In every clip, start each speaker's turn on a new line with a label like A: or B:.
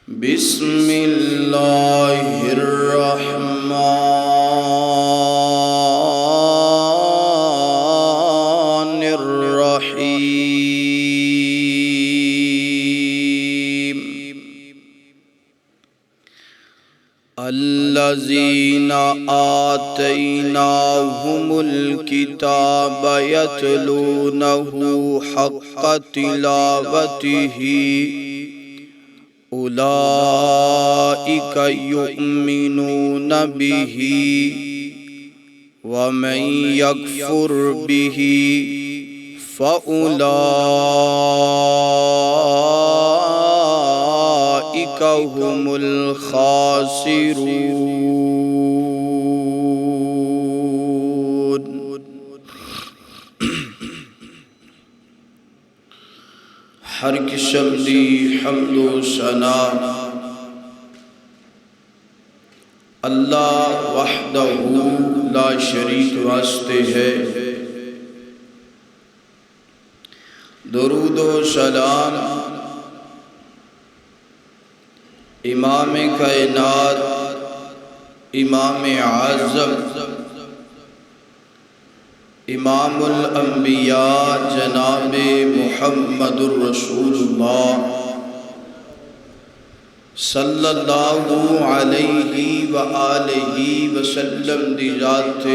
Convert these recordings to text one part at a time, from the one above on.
A: بسم اللہ الرحمن الرحیم الذین آتیناہم الکتاب یتلونہ حق تلاوتہ اولئک یؤمنون بہ ومن یکفر بہ فاولئک هم الخاسرون۔ ہر قسم دی حمد و ثنا اللہ وحدہ لا شریک واسطے ہے۔ درود و سلام امام کائنات، امام اعظم، امام الانبیاء جناب محمد الرسول اللہ صلی اللہ علیہ وآلہ وسلم دی ذات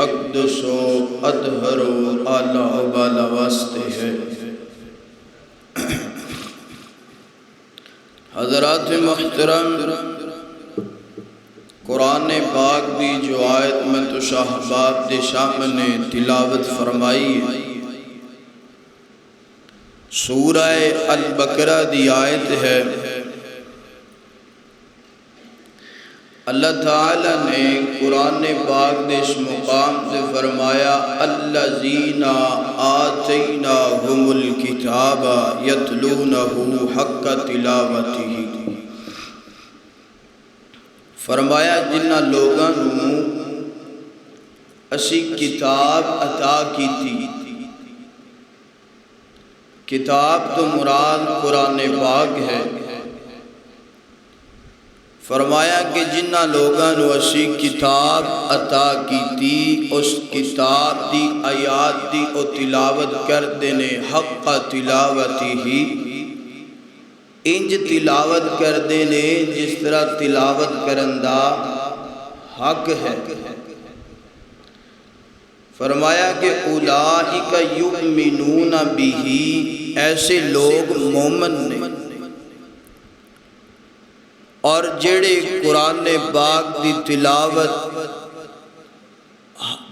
A: اقدس و اطہر و اعلیٰ و بالا واسطے ہے۔ حضرات محترم، قرآن پاک دی جو آیت میں تو صحابات دے سامنے تلاوت فرمائی ہے، سورہ البقرہ دی آیت ہے۔ اللہ تعالیٰ نے قرآن پاک دے اس مقام سے فرمایا الذین آتیناہم الکتاب یتلونہ حق تلاوتہ، فرمایا جنہ لوگاں نوں اسی کتاب عطا کی تھی۔ کتاب تو مراد قرآن پاک ہے۔ فرمایا کہ جنہ لوگاں نوں اسی کتاب عطا کی تھی، اس کتاب دی آیات دی او تلاوت کر دینے حق تلاوتہ، انج تلاوت کر دینے جس طرح تلاوت کرندہ حق ہے۔ فرمایا کہ اولئک یؤمنون بہ، ایسے لوگ مومن نے، اور جڑے قرآن پاک دی تلاوت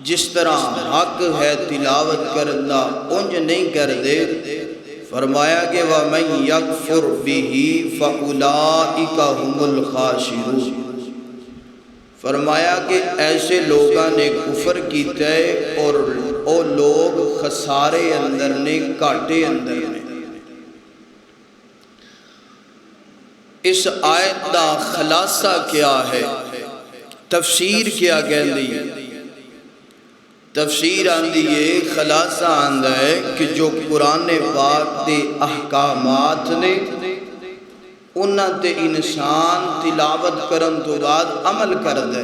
A: جس طرح حق ہے تلاوت کرندہ انج نہیں کر دے، فرمایا کہ وَمَنْ يَكْفُرْ بِهِ فَأُولَئِكَ هُمُ الْخَاسِرُونَ۔ فرمایا کہ ایسے لوگاں نے کفر کیتا ہے اور او لوگ خسارے اندر نے، کاٹے اندر نے۔ اس آیت دا خلاصہ کیا ہے؟ تفسیر کیا کہندی ہے؟ تفسیر آندی ہے، خلاصہ آندہ ہے کہ جو قرآن پاک دے احکامات نے انہاں تے انسان تلاوت کرن تو بعد عمل کر دے،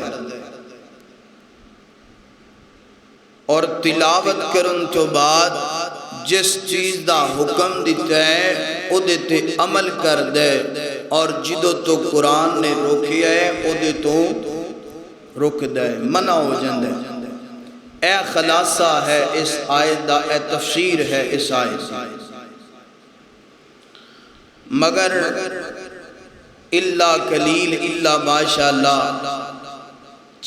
A: اور تلاوت کرن تو بعد جس چیز دا حکم دیتا ہے او دیتے عمل کر دے، اور جدو تو قرآن نے روکیا ہے او دے تو رک دے، منع ہو جاندے۔ اے خلاصہ ہے اس آیت دا، اے تفسیر ہے اس آیت۔ مگر اللہ قلیل، اللہ ماشاءاللہ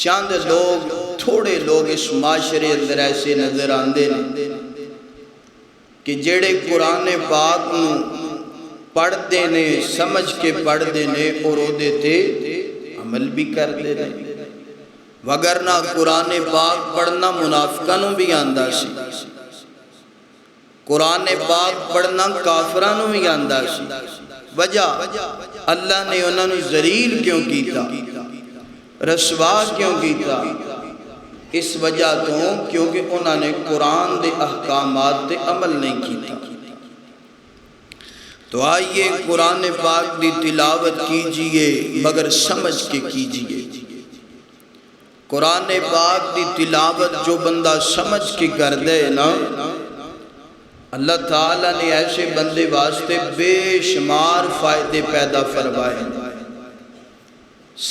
A: چند لوگ، تھوڑے لوگ اس معاشرے اندر ایسے نظر آندے نے کہ جڑے قرآن پاک نوں پڑھ دینے، سمجھ کے پڑھ دینے اور او دیتے عمل بھی کر دینے، وگرنہ قرآن پاک پڑھنا منافقانوں بھی آندہ سی، قرآن پاک پڑھنا کافرانوں بھی آندہ سی۔ وجہ اللہ نے انہوں نے ذلیل کیوں کیتا، رسوا کیوں کیتا؟ اس وجہ تو کیونکہ انہوں نے قرآن دے احکامات دے عمل نہیں کیتا۔ تو آئیے قرآن پاک دی تلاوت کیجئے مگر سمجھ کے کیجئے۔ قرآن پاک دی تلاوت جو بندہ سمجھ کے کر دے نا، اللہ تعالیٰ نے ایسے بندے واسطے بے شمار فائدے پیدا فرمائے۔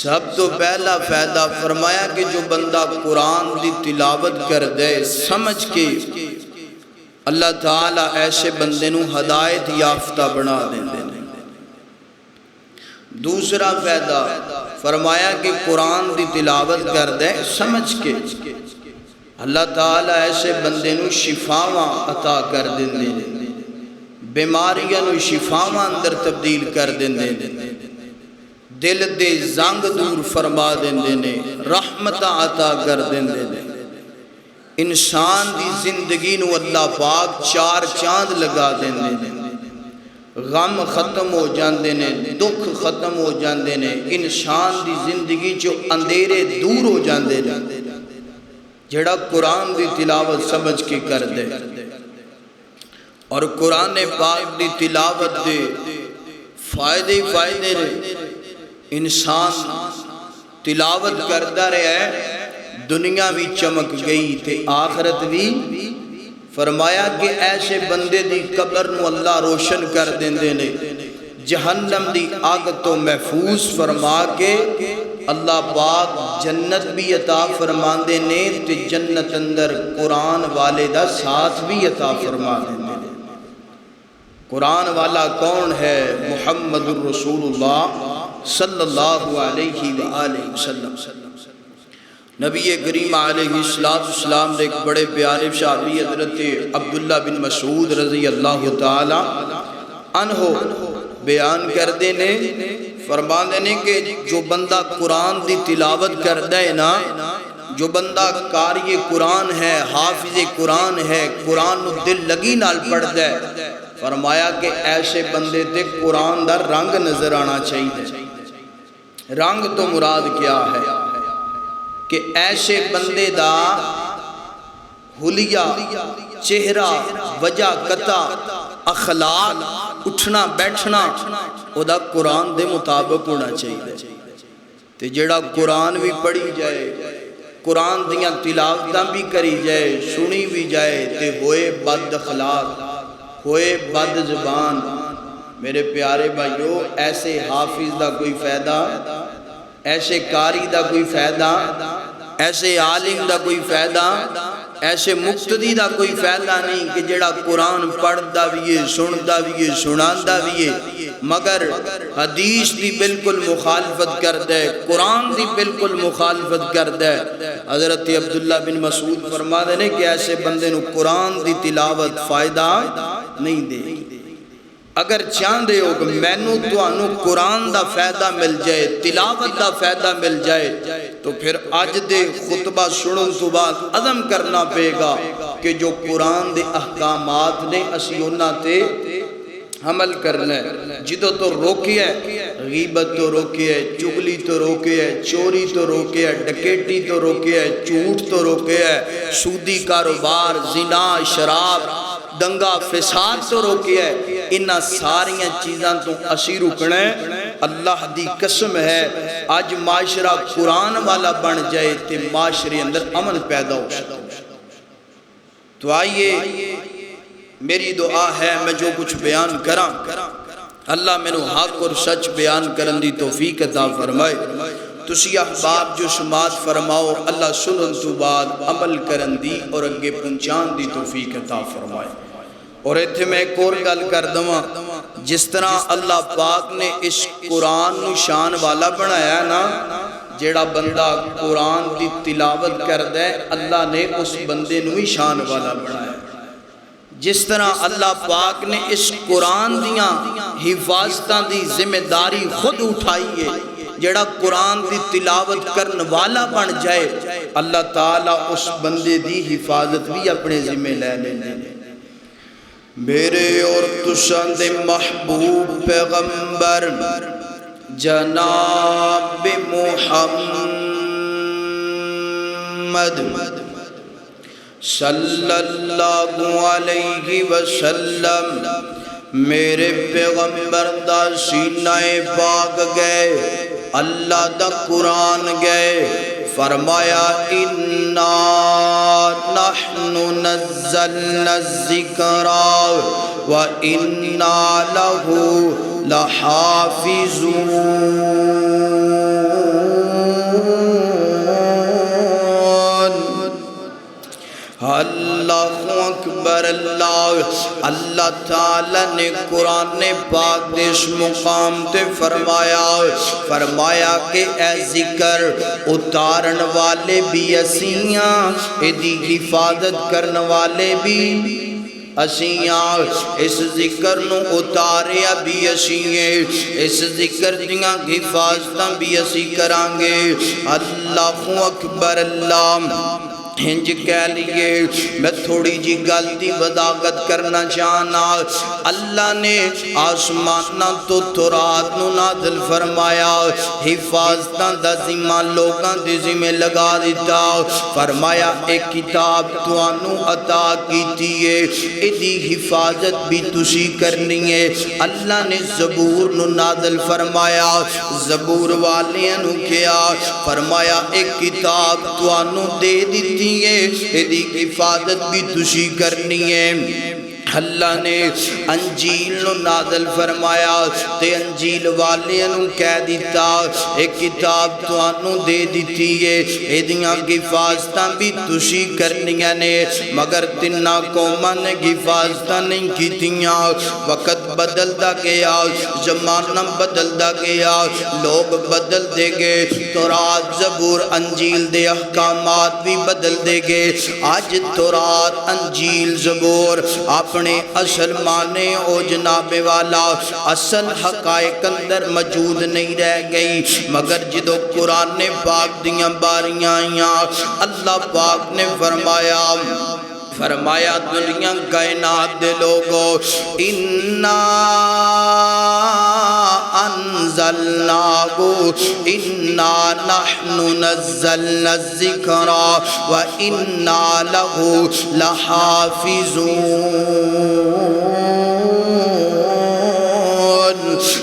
A: سب تو پہلا فائدہ فرمایا کہ جو بندہ قرآن دی تلاوت کر دے سمجھ کے، اللہ تعالیٰ ایسے بندے نو ہدایت یافتہ بنا دیں۔ دوسرا فائدہ فرمایا کہ قرآن دی تلاوت کر دے سمجھ کے، اللہ تعالیٰ ایسے بندے نو شفاواں عطا کر دیں، بیماریاں نو شفاواں اندر تبدیل کر دیں، دل دے زنگ دور فرما دیں، رحمت عطا کر دیں۔ انسان دی زندگی نو اللہ پاک چار چاند لگا دیں، غم ختم ہو جاندے نے، دکھ ختم ہو جاندے نے، انسان دی زندگی جو اندھیرے دور ہو جاندے نے، جڑا قرآن دی تلاوت سمجھ کے کر دے۔ اور قرآن پاک دی تلاوت دے فائدے نے، انسان تلاوت کرتا رہا ہے، دنیا بھی چمک گئی تے آخرت بھی۔ فرمایا کہ ایسے بندے دی قبر نو اللہ روشن کر دیندے نے، جہنم دی آگ تو محفوظ فرما کے اللہ پاک جنت بھی عطا فرما دینے، تے جنت اندر قرآن والے دا ساتھ بھی عطا فرما دینے۔ قرآن والا کون ہے؟ محمد الرسول اللہ صلی اللہ علیہ وآلہ وسلم۔ نبی کریم علیہ السلام نے ایک بڑے پیارے صحابی حضرت عبداللہ بن مسعود رضی اللہ تعالی عنہ بیان کر دینے، فرما دینے کہ جو بندہ قرآن دی تلاوت کر دے نا، جو بندہ قاری قرآن ہے، حافظ قرآن ہے، قرآن نو دل لگی نال پڑھ دے، فرمایا کہ ایسے بندے تے قرآن دا رنگ نظر آنا چاہیے۔ رنگ تو مراد کیا ہے کہ ایسے بندے دا حلیہ، چہرہ، وجہ قطع، اخلاق، اٹھنا بیٹھنا او دا قرآن دے مطابق ہونا چاہیے۔ تے جڑا قرآن بھی پڑھی جائے، قرآن دیاں تلاوتاں بھی کری جائے، سنی بھی جائے، تے ہوئے بد اخلاق، ہوئے بد زبان، میرے پیارے بھائیو، ایسے حافظ دا کوئی فائدہ، ایسے قاری دا کوئی فائدہ، ایسے عالم دا کوئی فائدہ، ایسے مقتدی دا کوئی فائدہ نہیں کہ جڑا قرآن پڑھدا بھی ہے، سندا بھی ہے، سناندا بھی ہے، مگر حدیث دی بالکل مخالفت کر دے، قرآن دی بالکل مخالفت کر دے۔ حضرت عبداللہ بن مسعود فرما دے کہ ایسے بندے نو قرآن دی تلاوت فائدہ نہیں دے۔ اگر چاہندے ہو کہ مینوں تانوں قرآن دا فائدہ مل جائے، تلاوت دا فائدہ مل جائے، تو پھر اج دے خطبہ سنن تو بعد عزم کرنا پے گا کہ جو قرآن دے احکامات نے اسی انہاں تے عمل کرنا ہے۔ جدو تو روکی ہے، غیبت تو روکی ہے، چغلی تو روکی ہے، چوری تو روکی ہے، ڈکیٹی تو روکی ہے، جھوٹ تو روکی ہے، سودی کاروبار، زنا، شراب، دنگا فساد تو روکی ہے۔ انہاں ساریاں چیزاں تو اسی رکنا ہے۔ اللہ دی قسم ہے آج معاشرہ قرآن والا بن جائے تے معاشرے اندر امن پیدا ہو سکتا۔ تو آئیے میری دعا ہے میں جو کچھ بیان کراں اللہ میں نو حق اور سچ بیان کرن دی توفیق عطا فرمائے۔ تسی احباب جو سماعت فرماؤ اللہ سنن تو بعد عمل کرن دی اور اگے پہنچان دی توفیق عطا فرمائے۔ اور ایتھے میں ایک اور گل کر دواں، جس طرح اللہ پاک نے اس قرآن نو شان والا بنایا نا، جیڑا بندہ قرآن دی تلاوت کر دے اللہ نے اس بندے نو ہی شان والا بنایا۔ جس طرح اللہ پاک نے اس قرآن دیاں حفاظتاں دی ذمہ داری خود اٹھائی ہے، جڑا قرآن دی تلاوت کرن والا بن جائے اللہ تعالیٰ اس بندے دی حفاظت بھی اپنے ذمہ لے لینے۔ میرے اور تساں دے محبوب پیغمبر جناب محمد صلی اللہ علیہ وسلم میرے پیغمبر دا سینہ پاک گئے، اللہ دا قرآن گئے، فرمایا اِنَّا نَحْنُ نَزَّلْنَا الذِّكْرَ وَإِنَّا لَهُ لَحَافِظُونَ۔ اللہ اکبر اللہ۔ اللہ تعالیٰ نے قرآن پاک دے اس مقام تے فرمایا کہ اے ذکر اتارن والے بھی اسیاں، ایدی حفاظت کرن والے بھی اسیاں، اس ذکر نو اتاریا بھی اسیاں، اس ذکر دیاں حفاظتاں بھی اسی کرانگے۔ اللہ اکبر اللہ۔ ہنج کہہ لیے میں تھوڑی جی غلطی وضاحت کرنا چاہنا۔ اللہ نے آسمانہ تو تورات نو نازل فرمایا، حفاظتاں دا ذمہ لوگاں دے ذمہ لگا دیتا، فرمایا ایک کتاب توانو عطا کیتی ہے، ایدی حفاظت بھی تسی کرنی ہے۔ اللہ نے زبور نو نازل فرمایا، زبور والیاں نو کیا، فرمایا ایک کتاب توانو دے دیتی، ایدی حفاظت بھی تسی کرنی ہے۔ اللہ نے انجیل نو نازل فرمایا تے انجیل والیاں نو کہہ دیتا ایک کتاب توانو دے دیتی ہے، ایدیاں حفاظتاں بھی تسی کرنیاں نے، مگر تنہ قوماں نے حفاظتاں نہیں کیتیاں۔ وقت بدلدا گیا، زمانہ بدلدا گیا، لوگ بدل دے گے، تورات زبور انجیل دے احکامات بھی بدل دے گے۔ آج تورات انجیل زبور اپنے اصل معنی او جناب والا اصل حقائق اندر موجود نہیں رہ گئی، مگر جدو قرآن پاک دیاں باریاں آئیاں، اللہ پاک نے فرمایا دنیا کائنات دے لوگو اِنَّا انزلناہو اِنَّا نَحْنُ نَزَّلْنَا الذِّكْرَ وَإِنَّا لَهُ لَحَافِظُونَ۔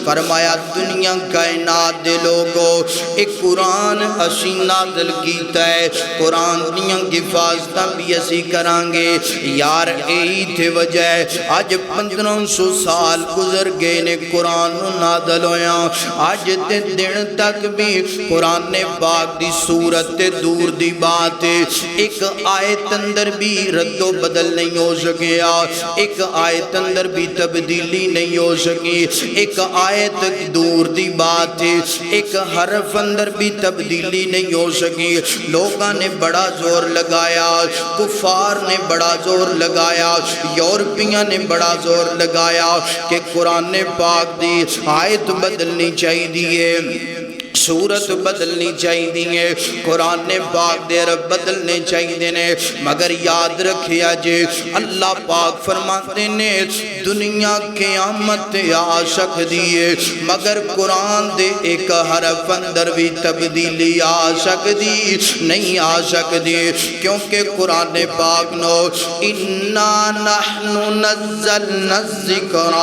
A: فرمایا دنیا کائنات دے لوگو ایک قرآن اسی نازل کیتا ہے، قرآن دیاں حفاظتاں بھی اسی کرانگے۔ یار ایہی تھے وجہ آج 1500 سال گزر گئے نے قرآن نازل ہویا، آج تے دن تک بھی قرآن پاک دی صورت دور دی بات ہے، ایک آیت اندر بھی رد و بدل نہیں ہو سکیا، ایک آیت اندر بھی تبدیلی نہیں ہو سکی، ایک آیت دور دی بات ہے، ایک حرف اندر بھی تبدیلی نہیں ہو سکی۔ لوگاں نے بڑا زور لگایا، کفار نے بڑا زور لگایا، یورپیاں نے بڑا زور لگایا کہ قرآن پاک دی آیت بدلنی چاہیے دیئے، صورت بدلنی چاہیے، قرآن پاک دے رب بدلنے چاہیے نے، مگر یاد رکھیا جے اللہ پاک فرماتے نے دنیا قیامت آ سکتی ہے، مگر قرآن دے ایک حرف اندر بھی تبدیلی آ سکتی نہیں آ سکتی، کیونکہ قرآن پاک نو اِنَّا نَحْنُ نَزَّلْنَا الذِّكْرَ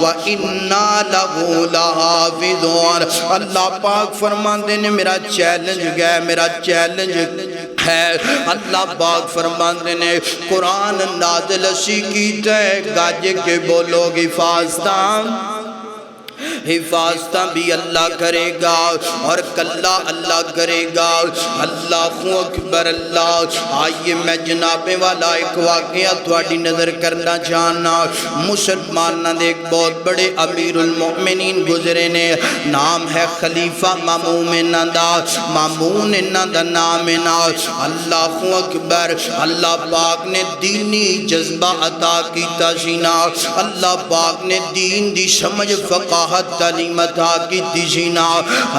A: وَإِنَّا لَهُ لَحَافِظُونَ۔ اللہ پاک فرماندے نے میرا چیلنج گیا، میرا چیلنج ہے، اللہ پاک فرماندے نے قرآن نازل اسی کیتا ہے، گاجے کے بولو حفاظتاں بھی اللہ کرے گا اور کلہ اللہ کرے گا۔ اللہ اکبر اللہ۔ آئیے میں جناب والا ایک واقعہ تھوڑی نظر کرنا چاہنا۔ مسلمانہ دے ایک بہت بڑے امیر المؤمنین گزرے نے، نام ہے خلیفہ مامون دا نام نا۔ اللہ اکبر۔ اللہ پاک نے دینی جذبہ عطا کیتا سینا، اللہ پاک نے دین دی سمجھ فقاہت تعلیم عطا کی دیجینا۔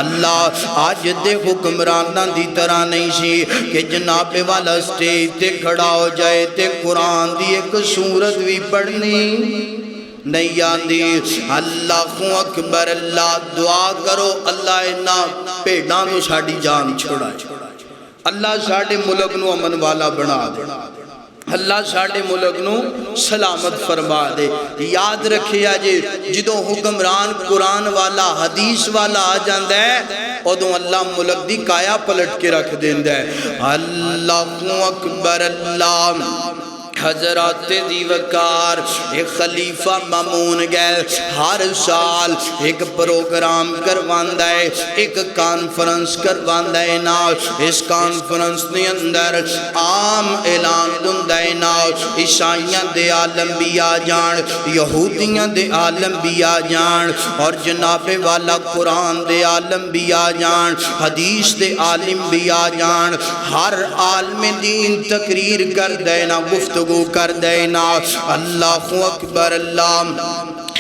A: اللہ آج دے حکمرانہ دی طرح نہیں سی کہ جناب والا سٹیج تے کھڑا ہو جائے تے قرآن دی ایک سورت بھی پڑھنی نہیں آندی۔ اللہ اکبر اللہ۔ دعا کرو اللہ اینا پیڑاں نو ساڑی جان چھوڑا، اللہ ساڑے ملک نو امن والا بنا دے۔ اللہ ساڑھے ملک نو سلامت فرما دے۔ یاد رکھیا جے جدوں حکمران قرآن والا حدیث والا آ جاندہ ہے ادوں اللہ ملک دی کایا پلٹ کے رکھ دیندہ ہے۔ اللہ اکبر اللہ۔ حضرات دی وقار ایک خلیفہ مامون گئے ہر سال ایک پروگرام کرواندہ ہے، ایک کانفرنس کرواندہ ہے نا۔ اس کانفرنس نے اندر عام اعلان دندہ ہے نا، عیسائیاں دے عالم بھی آ جان، یہودیاں دے عالم بھی آ جان، اور جناب والا قرآن دے عالم بھی آ جان، حدیث دے عالم بھی آ جان۔ ہر عالم دین تقریر کر دینا، گفتگو کر دینا۔ اللہ اکبر اللہ۔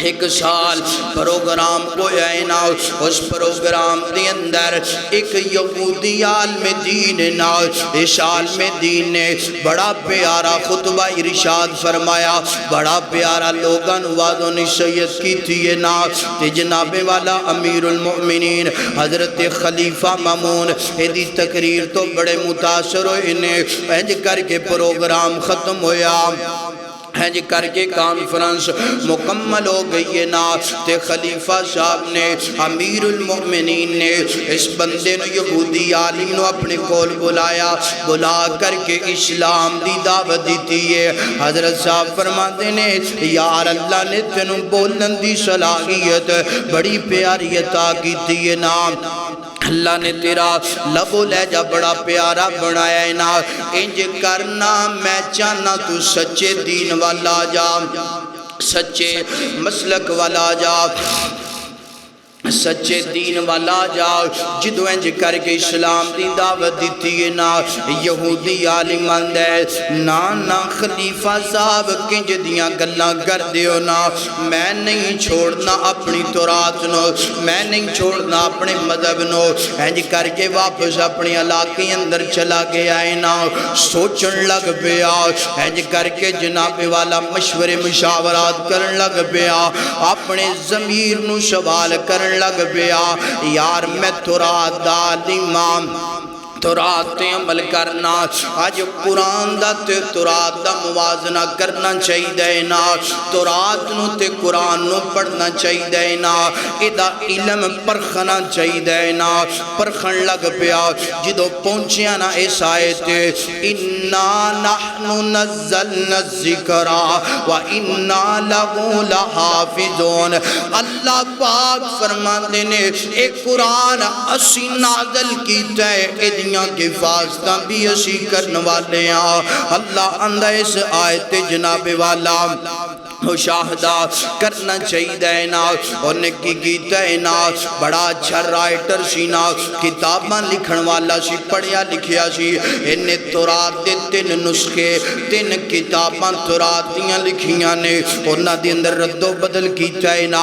A: ایک سال پروگرام کو آئینا، اس پروگرام دے اندر ایک یہودی عالم دین نا، اس عالم دین نے بڑا پیارا خطبہ ارشاد فرمایا، بڑا پیارا لوگاں وعد و نصیحت کی تھی نا۔ جناب والا امیر المؤمنین حضرت خلیفہ مامون دی تقریر تو بڑے متاثر ہوئے انہیں انج کر کے پروگرام ختم ہویا، ہنج کر کے کانفرنس مکمل ہو گئی ہے نا۔ تے خلیفہ صاحب نے امیر المؤمنین نے اس بندے نو یہودی عالم نو اپنے کول بلایا، بلا کر کے اسلام دی دعوت دیتی ہے۔ حضرت صاحب فرماتے نے یار اللہ نے تینوں بولن دی صلاحیت بڑی پیاری عطا کی تھی نا، اللہ نے تیرا لب و لہجہ بڑا پیارا بنایا ہے نا، انج کرنا میں چاہنا تو سچے دین والا جا، سچے مسلک والا جا، سچے دین والا جاؤ۔ جدو انج کر کے اسلام دی دعوت دیتی ہے نا، یہودی عالم اندے نا خلیفہ صاحب کنج دیاں گلاں کر دیو نا، میں نہیں چھوڑنا اپنی تورات نو، میں نہیں چھوڑنا اپنے مذہب نو۔ انج کر کے واپس اپنی علاقے اندر چلا گیا ہے نا، سوچن لگ پیا، انج کر کے جناب والا مشورے مشاورات کرن لگ پیا، اپنے ضمیر نو سوال کرن لگ پیا، یار میں تورات دا عالم، تورات تے عمل کرنا، آج قرآن دا تے تورات دا موازنہ کرنا چاہی دینا، تورات نو تے قرآن نو پڑھنا چاہی دینا، ادا علم پرخنا چاہی دینا۔ پرخن لگ پیا، جدو پہنچیا نا اس آیت اِنَّا نَحْنُ نَزَّلْنَا الذِّكْرَ وَإِنَّا لَهُ لَحَافِظُونَ۔ اللہ پاک فرماتے نے ایک قرآن اسی نازل کیتا ہے، کے فاستہ بھی اسی کرنے والے ہیں۔ اللہ اندہ اس آیت جناب والا مشاہدہ کرنا چاہی دینا، انہیں کی کیتا ہے نا، بڑا اچھا رائٹر سی نا، کتاباں لکھن والا سی، پڑھیا لکھیا سی، انہیں تورات دے 3 نسخے 3 کتاباں تورات دیاں لکھیاں نے، انہاں دی اندر رد و بدل کیتا ہے نا،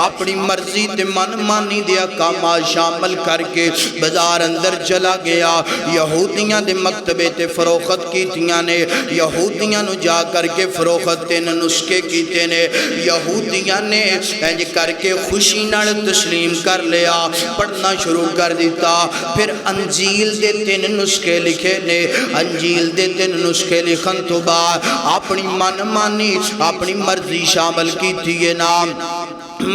A: اپنی مرضی تے من مانی دے احکامات شامل کر کے بازار اندر چلا گیا۔ یہودیاں دے مکتبے تے فروخت کیتیاں نے، یہودیاں نو جا کر کے فروخت 3 نسخے کی نے، یہودیاں نے انج کر کے خوشی نال تسلیم کر لیا، پڑھنا شروع کر دیتا۔ پھر انجیل دے 3 نسخے لکھے نے، انجیل دے 3 نسخے لکھن تو بعد اپنی من مانی اپنی مرضی شامل کی تھی نام،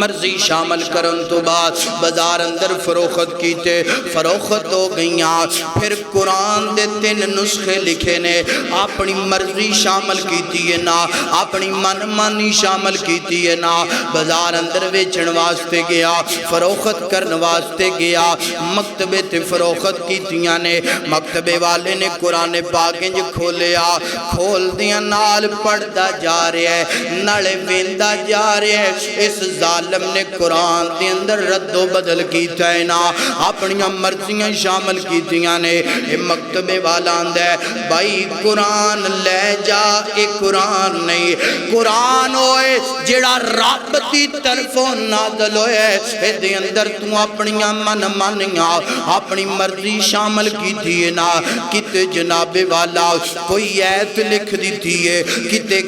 A: مرضی شامل کرن تو بعد بازار اندر فروخت کیتے، فروخت ہو گئیاں۔ پھر قرآن دے 3 نسخے لکھے نے، اپنی مرضی شامل کیتی ہے نا، اپنی من مانی شامل کیتی ہے نا، بازار اندر ویچن واسطے گیا، فروخت کرن واسطے گیا، مکتبے تے فروخت کیتیاں نے، مکتبے والے نے قرآن پاک انج کھولیا، کھول دیا نال پڑھدا جا رہے ہیں، نالے ویندہ جا رہے ہیں۔ اس ظالم نے قرآن دے اندر رد و بدل کیتا ہے نا، اپنی مرضیاں شامل کیتیاں نے۔ مکتبے والا اندے بھائی قرآن لے جا، ایک قرآن نہیں، قرآن ہوئے جڑا رب دی طرفوں نازل ہوئے، دے اندر تو اپنی من مانیاں اپنی مرضی شامل کیتی ہے نا، کتے جناب والا کوئی ایت لکھ دیتی ہے، کتے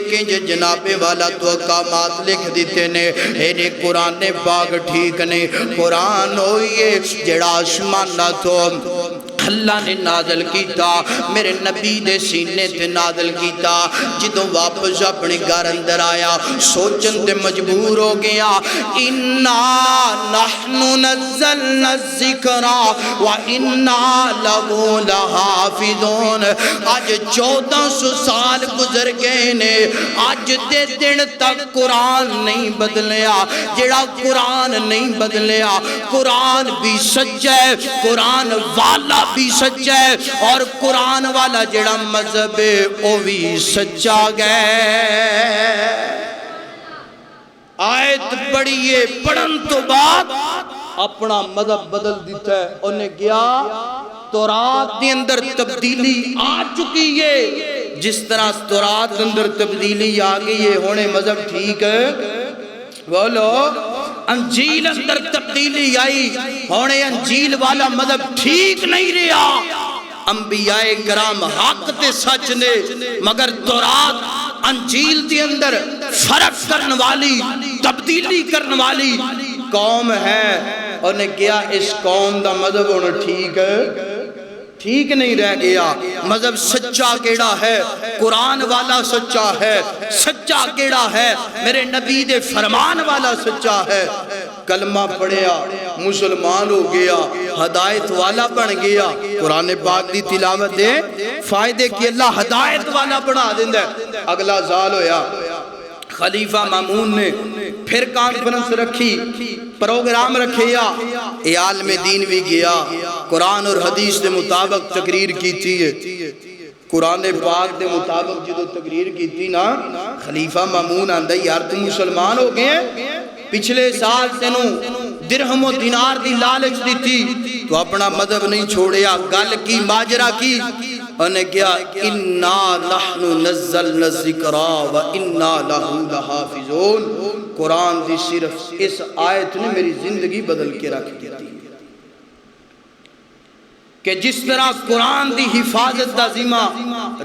A: کنج جناب والا تو احکامات لکھ دیتے نے۔ انہیں قرآن پاک ٹھیک نہیں، قرآن ہوئیے جڑا آسمان نہ تو اللہ نے نازل کیتا میرے نبی دے سینے تے نازل کیتا جدوں واپس اپنے گھر اندر آیا سوچن تے مجبور ہو گیا انا نحن نزلنا الذکر وانا لہو لحافظون آج 1400 سال گزر گئے نے آج دے دن تک قرآن نہیں بدلیا جڑا قرآن نہیں بدلیا قرآن بھی سچا ہے قرآن والا بھی سچا ہے اور قرآن والا جڑا مذہب ہے وہ بھی سچا گئے آیت پڑھیے پڑھن تو بعد اپنا مذہب بدل دیتا ہے انہیں کیا تورات کے اندر تبدیلی آ چکی ہے جس طرح تورات کے اندر تبدیلی آ گئی ہے ہونے مذہب ٹھیک ہے بولو انجیل اندر تبدیلی آئی ہونے انجیل والا مذہب ٹھیک نہیں رہا انبیاء کرام حق تے سچ نے مگر تورات انجیل دے اندر فرق کرن والی تبدیلی کرن والی قوم ہے اور نے کیا اس قوم دا مذہب ہونا ٹھیک ہے ٹھیک نہیں رہ گیا مذہب سچا کیڑا ہے قرآن والا سچا ہے سچا کیڑا ہے میرے نبی دے فرمان والا سچا ہے کلمہ پڑھیا مسلمان ہو گیا ہدایت والا بن گیا قرآن پاک دی تلاوت دے فائدے کی اللہ ہدایت والا بنا دیندہ ہے اگلا سال ہویا خلیفہ مامون نے پھر کانفرنس رکھی پروگرام رکھیا عالم دین بھی گیا قرآن اور حدیث دے مطابق تقریر کی تھی قرآن پاک دے مطابق جدو تقریر کی تھی نا خلیفہ مامون آندہ یار تم مسلمان ہو گئے پچھلے سال تینوں درہم و دینار دی لالچ دی تھی تو اپنا مذہب نہیں چھوڑیا گل کی ماجرہ کی انہیں کیا اِنَّا نَحْنُ نَزَّلْنَا الذِّكْرَ وَإِنَّا لَهُ لَحَافِظُونَ قرآن دی صرف اس آیت نے میری زندگی بدل کے رکھ دی تھی کہ جس طرح قرآن دی حفاظت دا ذمہ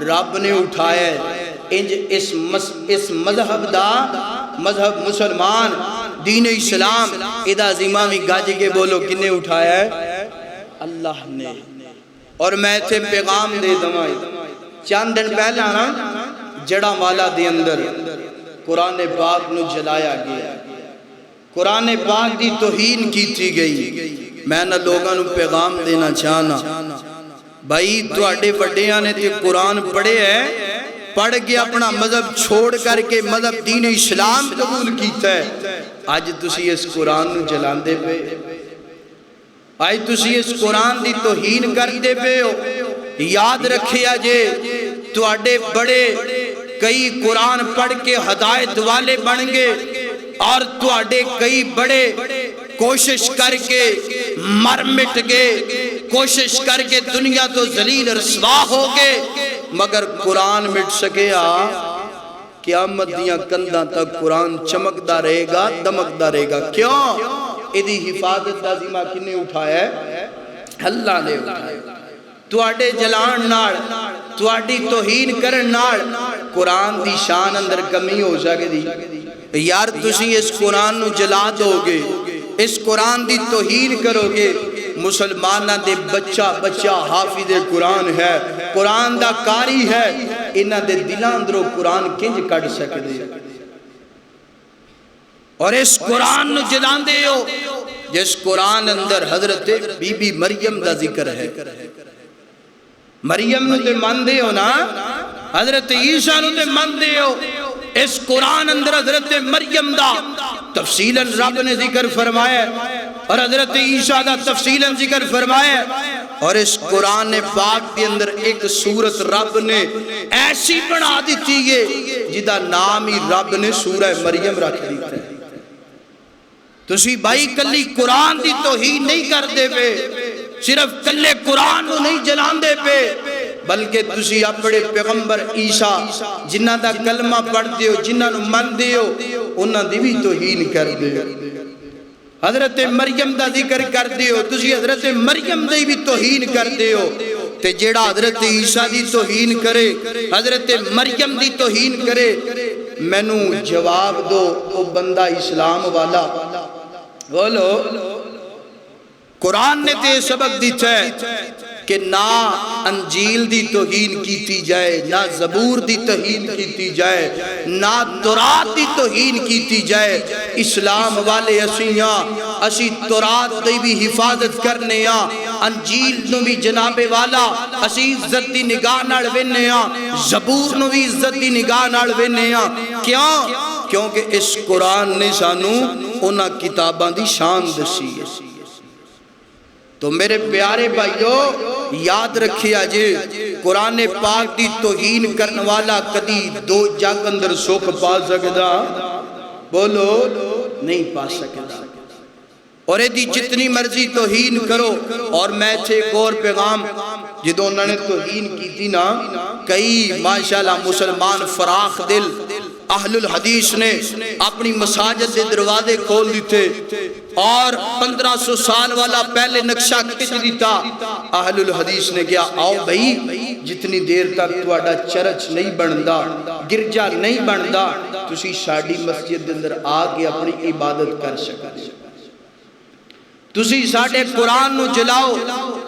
A: رب نے اٹھایا ہے اس مذہب دا مذہب مسلمان دین اسلام ادا ذمہ میں گاجے کے بولو کنے اٹھایا ہے اللہ نے اور میں تھے پیغام دے دمائی چند دن پہلا نا جڑا والا دے اندر قرآن پاک نو جلایا گیا قرآن پاک دی توہین کی تھی گئی میں نہ لوگاں نو پیغام دینا چاہنا بھائی تو اڈے بڑے آنے تے قرآن پڑھے ہیں پڑھ کے اپنا مذہب چھوڑ کر کے مذہب دین اسلام قبول کیتا ہے آج تسی اس قرآن نو جلان دے پہ آج تسی اس قرآن دی توہین کر دے پہ ہو یاد رکھے آجے تو اڈے بڑے کئی قرآن پڑھ کے ہدایت والے بن گے اور تو اڈے کئی بڑے کوشش کر کے مر مٹ گئے کوشش کر کے دنیا تو ذلیل رسوا ہو گئے مگر قرآن مٹ سکیا قیامت دیاں کنداں تک قرآن چمکدا رہے گا دمکدا رہے گا کیوں ایدی حفاظت دا ذمہ کنے اٹھایا ہے اللہ نے اٹھایا تو اڈے جلان ناڑ تو اڈی توہین کرن ناڑ قرآن دی شان اندر کمی ہو سکے دی یار تسی اس قرآن نو جلا دو گے اس قرآن دی توہین کرو گے مسلمانہ دے بچہ حافظ قرآن ہے قرآن دا کاری ہے انہ دے دلان درو قرآن کنج کٹ سکتے اور اس قرآن نو جلان دے ہو جس قرآن اندر حضرت بی بی مریم دا ذکر ہے مریم نو تے مان دے ہو نا حضرت عیسیٰ نو تے مان دے ہو اس قرآن اندر حضرت مریم دا تفصیلاً رب نے ذکر فرمایا اور حضرت عیسیٰ دا تفصیلاً ذکر فرمایا اور اس قرآن پاک کے اندر ایک سورت رب نے ایسی بنا دیتی ہے جدا نام ہی رب نے سورہ مریم رکھ دیتا ہے تسی بھائی کلی قرآن دی توہین نہیں کر دے پے صرف کلے قرآن کو نہیں جلان دے پے بلکہ تسی اپنے پیغمبر عیسیٰ جنہ دا کلمہ پڑھ دے ہو جنہ نو من دے ہو انہ دی بھی توہین کر دے حضرت مریم دا ذکر کر دے ہو تسی حضرت مریم دی بھی توہین کر دے ہو تے جیڑا حضرت عیسیٰ دی توہین کرے حضرت مریم دی توہین کرے میں نو جواب دو او بندہ اسلام والا بولو قرآن نے تے سبق دیتا ہے کہ نہ انجیل دی توہین کیتی جائے، نہ زبور دی توہین کیتی جائے، نہ تورات دی توہین کیتی جائے۔ اسلام والے اسی تورات دی بھی حفاظت کرنے ہاں، انجیل نو بھی جناب والا اسی عزت دی نگاہ نال وینے ہاں، زبور نو بھی عزت دی نگاہ نال وینے ہاں۔ کیوں؟ کیونکہ اس قرآن نے سانو انہاں کتاباں دی شان دسی ہے۔ تو میرے پیارے بھائیو یاد رکھیا جے، قرآن پاک دی توہین کرنے والا کدی دو جگ اندر سکھ پا سکدا؟ بولو نہیں پا سکدا۔ اور ایدی جتنی مرضی توہین کرو۔ اور میں تھے ایک اور پیغام جدوں انہوں نے توہین کی تھی نا، کئی ماشاءاللہ مسلمان فراخ دل اہل الحدیث نے اپنی مساجد دے دروازے کھول دیتے اور 1500 سال والا پہلے نقشہ کھچ دیتا۔ اہل الحدیث نے کیا، آؤ بھائی جتنی دیر تک تواڈا چرچ نہیں بندا، گرجا نہیں بندا، تسی ساڈی مسجد دے اندر آ کے اپنی عبادت کر سکتے۔ تسی ساڈے قرآن نو جلاؤ،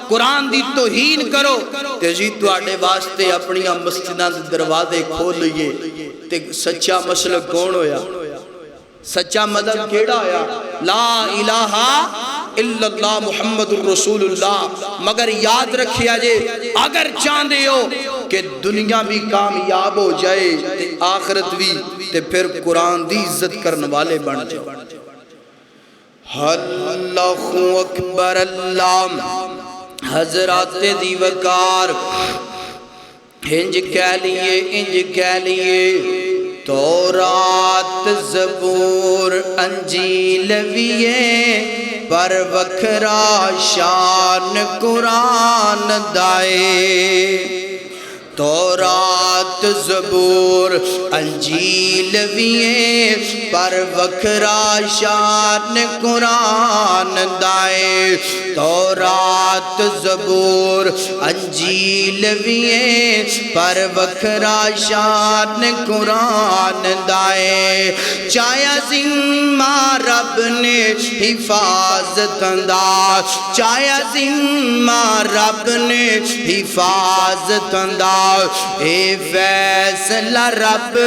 A: قرآن دی توہین کرو، تے جی تواڈے واسطے اپنی مسجداں دے دروازے کھول لئیے۔ تے سچا مسلک کون ہویا؟ سچا مذہب کیڑا ہویا؟ لا الہ الا اللہ محمد الرسول اللہ۔ مگر یاد رکھیا جے، اگر چاندے ہو کہ دنیا بھی کامیاب ہو جائے تے آخرت بھی، تے پھر قرآن دی عزت کرنے والے بن جاؤ۔ اللہ اکبر اللہ۔ حضرات دی وقار انج کہہ لیے، انج کہہ لیے، تورات زبور انجیل ویے پر وکھرا شان قرآن دائے۔ تورات زبور انجیل ویے پر وکھرا شان قرآن دائے۔ تورات زبور انجیل ویے پر وکھرا شان قرآن دائے۔ چایا ذمہ رب نے حفاظت دا، چایا ذمہ رب نے حفاظت دا، اے فیصلہ رب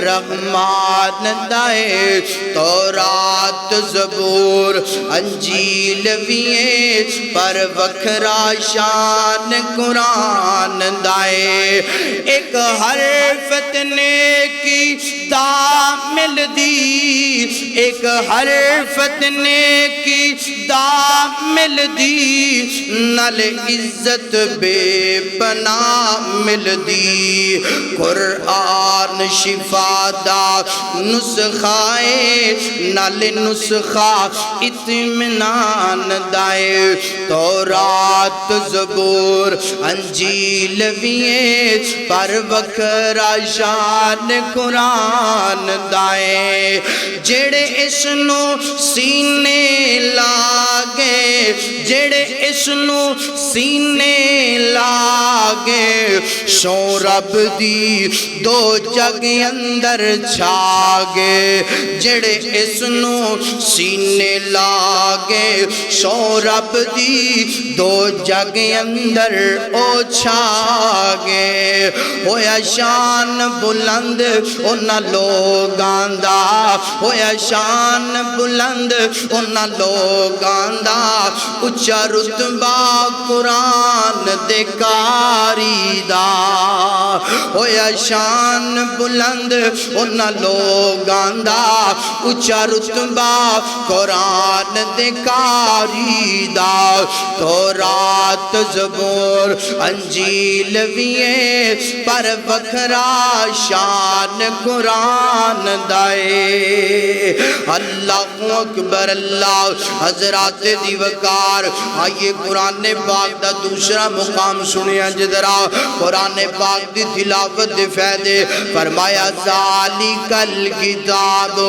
A: رحمان دائے۔ تورات زبور انجیل ویے پر وکھرا شان قرآن دائے۔ ایک حرفت نیکی دا مل دی، ایک حرفت نیکی دا مل دی، نل عزت بے پناہ مل دی۔ قرآن شفا دا نسخائے، نل نسخہ اطمینان دائے۔ تورات زبور انجیل ویے پر وکھرا شان قرآن دائے۔ جڑے اس نو سینے لاگے، جڑے اس نو سینے لاگے، سو رب دی دو جگ اندر چھاگے۔ جڑے اس نو سینے لاگے، سو رب دی دو جگ اندر او چھاگے۔ ہویا شان بلند انہاں لوگاں دا، ہویا شان بلند انہاں لوگاں دا، اچھا رتبہ قرآن دے کاری دا۔ ہویا شان بلند انہاں لوگاں دا، اچھا رتبہ قرآن دے کاری دا۔ تورات زبور انجیل ویے پر وکھرا شان قرآن دائے۔ اللہ اکبر اللہ۔ حضرات دی وقار آئیے قرآن پاک دا دوسرا مقام سنیا جدرا۔ قرآن پاک دی تلاوت دے فیدے فرمایا ذالک الکتاب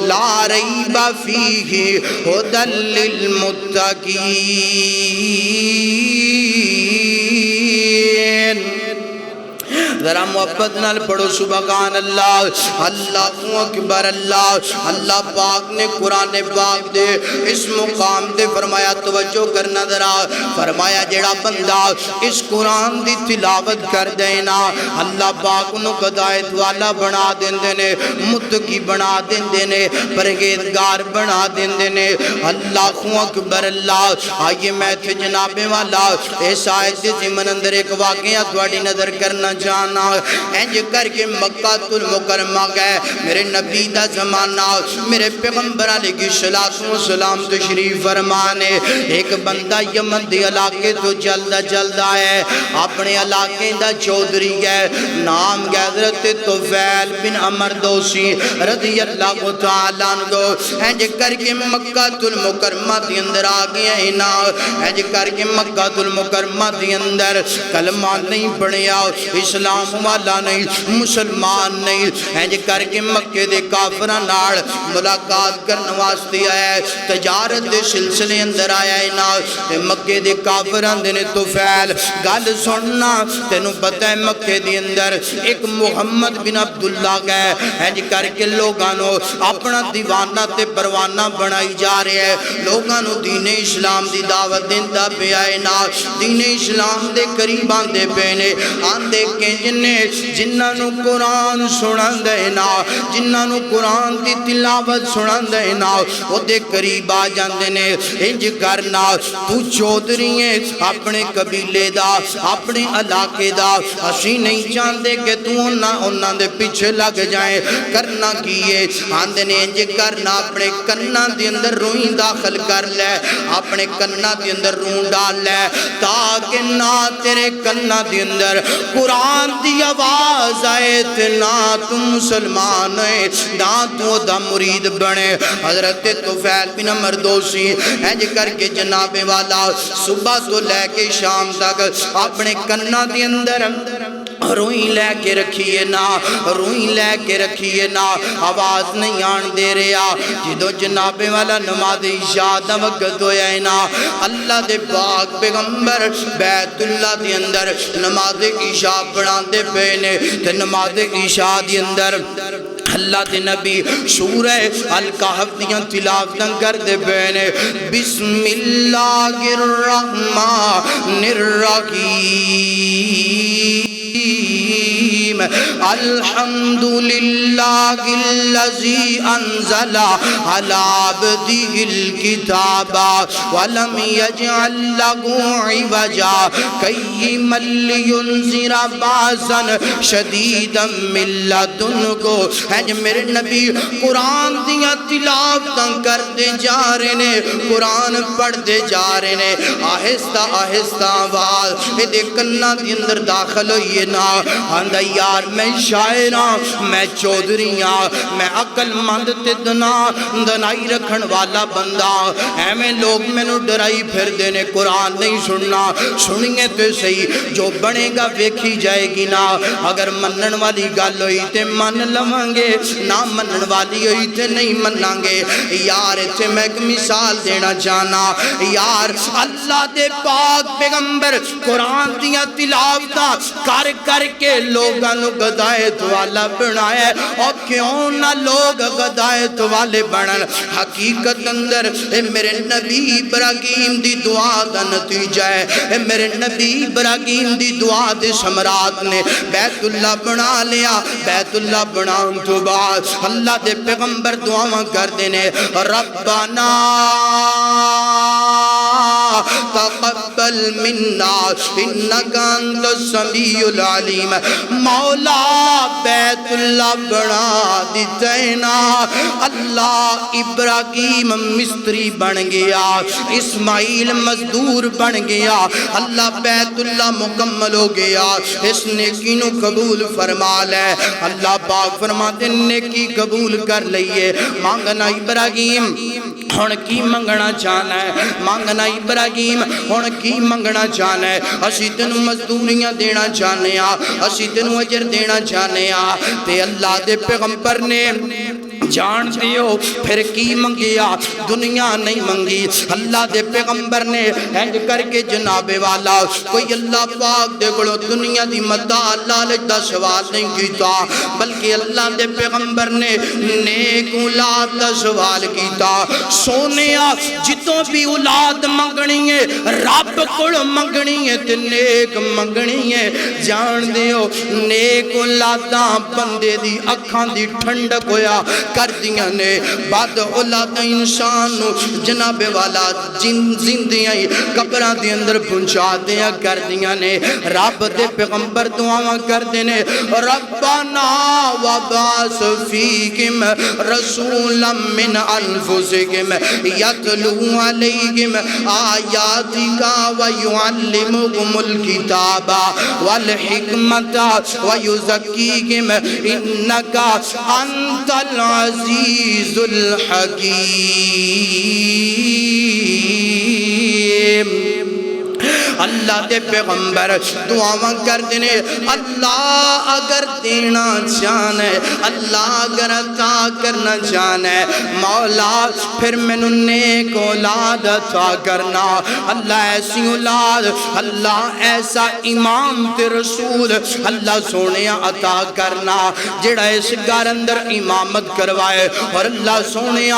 A: لا ریب فیہ ھدی للمتقین۔ ذرا محبت نال پڑھو سبحان اللہ، اللہ اکبر اللہ۔ اللہ پاک نے قرآن پاک دے اس مقام دے فرمایا توجہ کرنا ذرا، فرمایا جیڑا بندہ اس قرآن دی تلاوت کر دینا اللہ پاک انہوں ہدایت والا بنا دیندے نے، متقی بنا دیندے نے، پرہیزگار بنا دیندے نے۔ اللہ اکبر اللہ۔ آئیے میں تھے جناب والا اس آیت دے ضمن اندر ایک واقعہ تھوڑی نظر کرنا چاہنا۔ انج کر کے مکہ المکرمہ گئے، میرے نبی دا زمانہ، میرے پیغمبر علیہ السلام تشریف فرمانے۔ ایک بندہ یمن دے علاقے تو جلد آئے، اپنے علاقے دا چودھری ہے، نام ہے حضرت طفیل بن عمر دوسی رضی اللہ تعالیٰ عنہ۔ انج کر کے مکہ المکرمہ دی اندر آگیا اینا، انج کر کے مکہ المکرمہ دی اندر کلمہ نہیں پڑھیا، اسلام والا نہیں، مسلمان نہیں، انج کر کے مکہ دے کافران نال ملاقات کرنے واسطے آیا، تجارت دے سلسلے اندر آیا اینا۔ مکہ دے کافران دے طفیل گل سننا، تینوں پتہ ہے مکہ دے اندر ایک محمد بن عبداللہ گئے، انج کر کے لوگانوں اپنا دیوانہ تے پروانہ بنائی جا رہے ہیں، لوگانوں دین اسلام دی دعوت دیندہ پہ آئے نا، دین اسلام دے قریب آندے پینے آندے کے جنہاں قرآن سنان دینا، جنہاں قرآن دی تلاوت سنان دینا، وہ دے قریب آ جاندے نے۔ انج کرنا تو چودھری ہے اپنے قبیلے دا، اپنے علاقے دا، اسی نہیں چاہتے کہ تو انہاں دے پیچھے لگ جائیں، کرنا کیے آندے نے انج کرنا اپنے کنہ دی اندر روئیں داخل کر لے، اپنے کنہ دی اندر روئیں ڈال لے، تاکہ نہ تیرے کنہ دی اندر قرآن دی آواز آئے تے نہ تم مسلمان ہے، نہ تو دا مرید بنے۔ حضرت طفیل بن عمر دوسی انج کر کے جناب والا صبح تو لے کے شام تک اپنے کنہ دی اندر روئیں لے کے رکھیے نا، روئیں لے کے رکھیے نا، آواز نہیں آن دے رہا۔ جدو جناب والا نماز عشاء دا وقت ہویا ہے نا، اللہ دے پاک پیغمبر بیت اللہ دے اندر نماز عشاء پڑھان دے پینے، تے نماز عشاء دے اندر اللہ دے نبی سورہ الکہف دیاں تلاوتاں کر دے پینے۔ بسم اللہ الرحمن الرحیم الحمدللہ الذی انزل علی عبدہ الکتاب ولم یجعل لہ عوجا قیما لینذر باسا شدیدا من لدنہ۔ ہے میرے نبی قرآن دیاں تلاوتاں کر دے جا رہے نے، قرآن پڑھ دے جا رہے نے، آہستہ آہستہ آواز دے کنہ دی اندر داخل ہوئیے نا۔ آندہ یار میں شاعراں، میں چودھریاں، میں عقل مند تے دنائی رکھن والا بندہ، اے میں لوگ میں نو ڈرائی پھر دینے، قرآن نہیں سننا، سنیے تو صحیح، جو بنے گا ویکھی جائے گی نا۔ اگر منن والی گل ہوئی تے من لوانگے، نہ منن والی ہوئی تے نہیں منانگے۔ یار تے میں ایک مثال دینا چاہنا، یار اللہ دے پاک پیغمبر قرآن دیا تلاوتاں کر کے لوگاں نو ہدایت والا بنایا، اور کیوں نہ لوگ ہدایت والے بنن؟ حقیقت اندر اے میرے نبی ابراہیم دی دعا دا نتیجہ ہے، اے میرے نبی ابراہیم دی دعا دے ثمرات نے بیت اللہ بنا لیا۔ بیت اللہ بنان تو بعد اللہ دے پیغمبر دعاواں کر دینے، ربنا تقبل منا انکا انت السمیع العلیم۔ مولا بیت اللہ بنا دیتینا۔ اللہ ابراہیم مستری بن گیا، اسماعیل مزدور بن گیا، اللہ بیت اللہ مکمل ہو گیا۔ اس نیکی نو قبول فرما لے، اللہ پاک فرماتے نیکی قبول کر لئیے۔ مانگنا ابراہیم ہون کی منگنا چاہنا ہے، مانگنا ابراہیم ہون کی منگنا چاہنا ہے۔ اسی تنو مزدوریاں دینا چاہنے آ، اسی تنو اجر دینا چاہنے آ۔ تے اللہ دے پیغمبر نے جان دیو پھر کی منگیا دنیا نہیں منگی اللہ دے پیغمبر نے ہنج کر کے جناب والا کوئی اللہ پاک دے گلو دنیا دی مدہ لالچ دا سوال نہیں کیتا بلکہ اللہ دے پیغمبر نے نیک اولاد دا سوال کیتا سونیا جتوں بھی اولاد منگنی ہے رب کڑ منگنی ہے تے نیک منگنی ہے جان دیو نیک اولاداں بندے دی اکھاں دی ٹھنڈک ہویا کر دیاں نے بعد اولاد انسان نو جناب والا زندیاں قبراں دے اندر پہنچا دیاں کر دیاں نے رب دے پیغمبر دعاواں کر دینے ربنا وبعث فیکم رسولا من انفسکم یتلو علیکم آیاتک ویعلمکم الکتاب والحکمت ویزکیکم انکا انت العزیز الحکیم اللہ دے پیغمبر دعاواں کر دینے اللہ اگر دینا چاہنے اللہ اگر عطا کرنا چاہنے مولا پھر میں نیک اولاد عطا کرنا اللہ ایسی اولاد اللہ ایسا امام تے رسول اللہ سونے عطا کرنا جڑا اس گھر اندر امامت کروائے اور اللہ سونے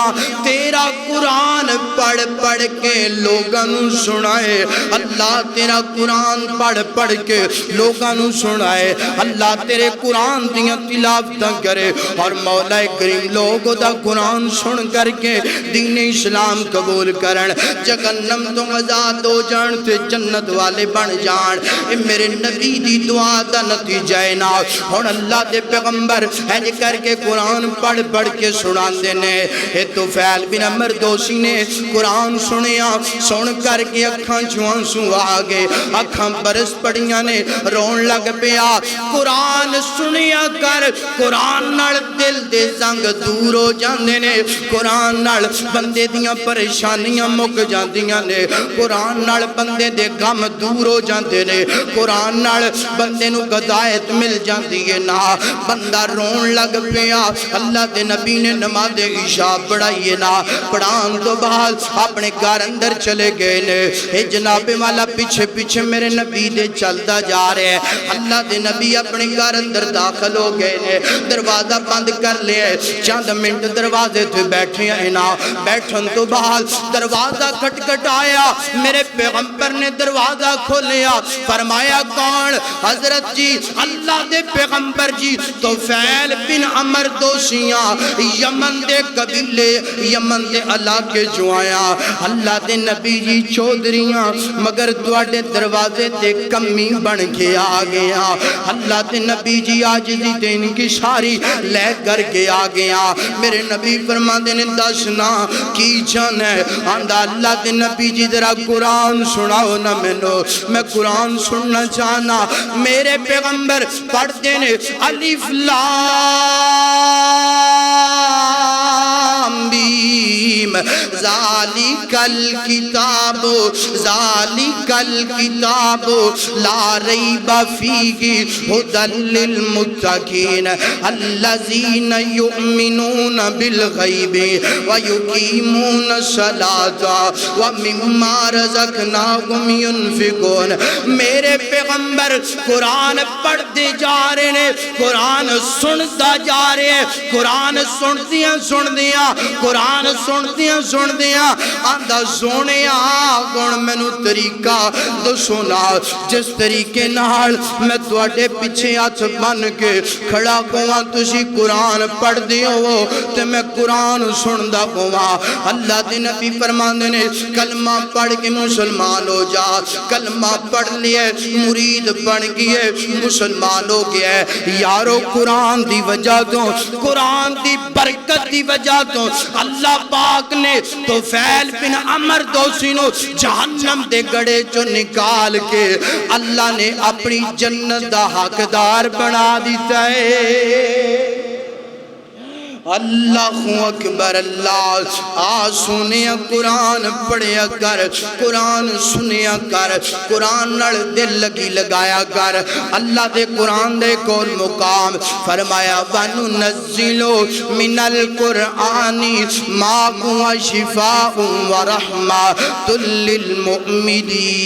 A: تیرا قرآن پڑھ پڑھ کے لوگاں نو سنائے اللہ تیرا قرآن پڑھ پڑھ کے لوگاں نو سنائے اللہ تیرے قرآن دیاں تلاوتاں کرے اور مولا کریم لوگوں دا قرآن سن کر کے دین اسلام قبول کرن جہنم تو آزاد ہو جان تے جنت والے بن جان اے میرے نبی دی دعا دا نتیجہ ہے نا ہن اللہ دے پیغمبر ہنج کر کے قرآن پڑھ پڑھ کے سنان دینے اے طفیل بن عمر دوسی نے قرآن سنیا سن کر کے اکھاں چوان سو آگے اکھاں برس پڑیاں نے رون لگ پیا قرآن سنیا کر قرآن نال دل دے زنگ دور ہو جاندے نے قرآن نال بندے دیاں پریشانیاں مک جاندیاں نے قرآن نال بندے دے غم دور ہو جاندے نے قرآن نال بندے نو ہدایت مل جاندی ہے نا بندہ رون لگ پیا اللہ دے نبی نے نماز عشاء پڑھائیے نا پڑھان تو بعد اپنے گھر اندر چلے گئے نے اے جناب والا پیچھے پیچھے میرے نبی دے چلتا جا رہے ہیں اللہ دے نبی اپنے گھر اندر داخل ہو گئے نے دروازہ بند کر لیا چند منٹ دروازے تھے بیٹھے ہیں نا بیٹھن تو بعد دروازہ کھٹ کھٹ آیا میرے پیغمبر نے دروازہ کھولیا فرمایا کون حضرت جی اللہ دے پیغمبر جی طفیل بن عمر دوسیاں یمن دے قبیلے یمن دے علاقے جو آیا اللہ دے نبی جی چودریاں مگر دوڑے دروازے تے کمی بن کے آگیا اللہ تے نبی جی آجزی تے ان کی ساری لے کر کے آگیا میرے نبی فرما دینے دسنا کی جانے آندہ اللہ تے نبی جی ذرا قرآن سناؤ نہ میں قرآن سننا چاہنا میرے پیغمبر پڑھ دینے الف لام بیم ذالک الکتاب ذالک الکتاب لا ریب فیہ ھدی للمتقین الذین یؤمنون بالغیب ویقیمون الصلاۃ ومما رزقناہم ینفقون میرے پیغمبر قرآن پڑھتے جا رہے ہیں قرآن سنتا جا رہے ہیں قرآن سنتیاں قرآن سنتیاں آندہ سونے آگن میں نو طریقہ دو سنا جس طریقے نال میں توڑے پیچھے آتھ بن کے کھڑا کوا تسی قرآن پڑھ دیو تے میں قرآن سندا کوا اللہ دے نبی فرماندے نے کلمہ پڑھ کے مسلمان ہو جا کلمہ پڑھ لیے مرید بن گئے مسلمان ہو گئے یارو قرآن دی وجہ تو قرآن دی برکت دی وجہ تو اللہ پاک نے طفیل بن عمر دوسی نو جہنم دے گڑے جو نکال کے اللہ نے اپنی جنت دا حقدار بنا دیتا ہے اللہ اکبر اللہ آ سنیا قرآن پڑھیا کر قرآن سنیا کر قرآن نال دل لگی لگایا کر اللہ دے قرآن دے کول مقام فرمایا وَنُنَزِّلُ مِنَ الْقُرْآنِ مَا هُوَ شِفَاءٌ وَرَحْمَةٌ لِّلْمُؤْمِنِينَ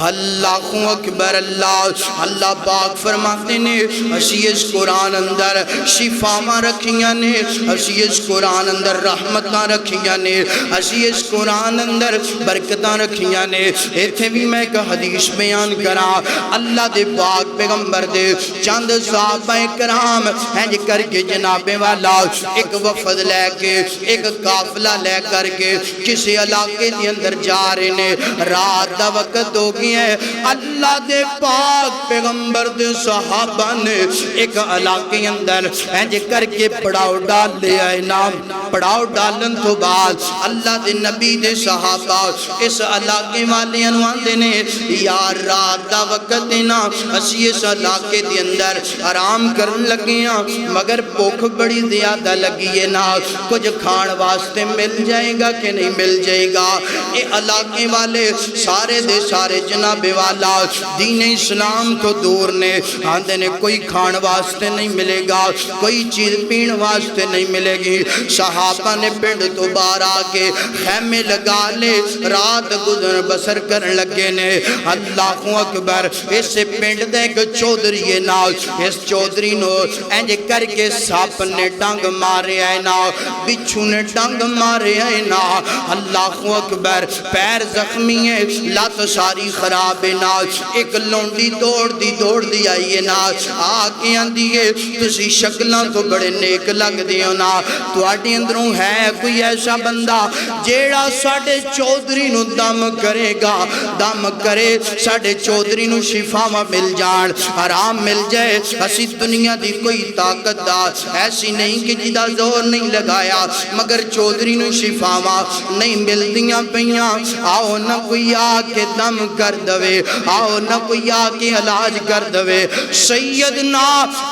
A: اللہ اکبر اللہ پاک فرماتے نے اسی اس قرآن اندر شفاواں رکھیاں نے اسی اس قرآن اندر رحمتاں رکھیاں نے اسی اس قرآن اندر برکتاں رکھیاں نے ایتھے بھی میں ایک حدیث بیان کرا اللہ دے پاک پیغمبر دے چند صحابہ کرام ہیں جی کر کے جناب والا ایک وفد لے کے ایک قافلہ لے کر کے کسی علاقے دے اندر جا رہے نے رات دا وقت ہو گیا اللہ دے پاک پیغمبر دے صحابہ نے ایک علاقے اندر اینج کر کے پڑاؤ ڈال لے آئے نام پڑاؤ ڈالن تو بعد اللہ دے نبی دے صحابہ اس علاقے والے انوان دینے یار رات دا وقت دینا اسی اس علاقے دے اندر آرام کرن لگیاں مگر بھوک بڑی زیادہ لگی ہے نا کچھ کھان واسطے مل جائے گا کہ نہیں مل جائے گا اے علاقے والے سارے دے سارے جناب والا دین اسلام تو دور نے آندے نے کوئی کھان واسطے نہیں ملے گا کوئی چیز پین واسطے نہیں ملے گی صحابہ نے پنڈ تو باہر آکے خیمے لگا لے رات گزر بسر کرن لگے نے اللہ اکبر اس پنڈ دے ایک چودری ہے نا اس چودری نو اینج کر کے ساپ نے ڈنگ مارے آئے نا بچھو نے ڈنگ مارے آئے نا اللہ اکبر پیر زخمی ہے لات ساری خراب ہے نا ایک لونڈی دوڑ دی آئیے نا آکے آندیے تسی شکلان تو بڑے نیک لگ دیو نا تو آٹی اندروں ہے کوئی ایسا بندہ جیڑا ساڑھے چودری نو دم کرے گا دم کرے ساڑھے چودری نو شفاوہ مل جان آرام مل جائے اسی دنیا دی کوئی طاقت دا ایسی نہیں کہ جدہ زور نہیں لگایا مگر چودری نو شفاوہ نہیں مل دیاں پہیاں آؤ نہ کوئی آکے دم کر دوے آؤ نہ کوئی آکے علاج کر دوے سیدنا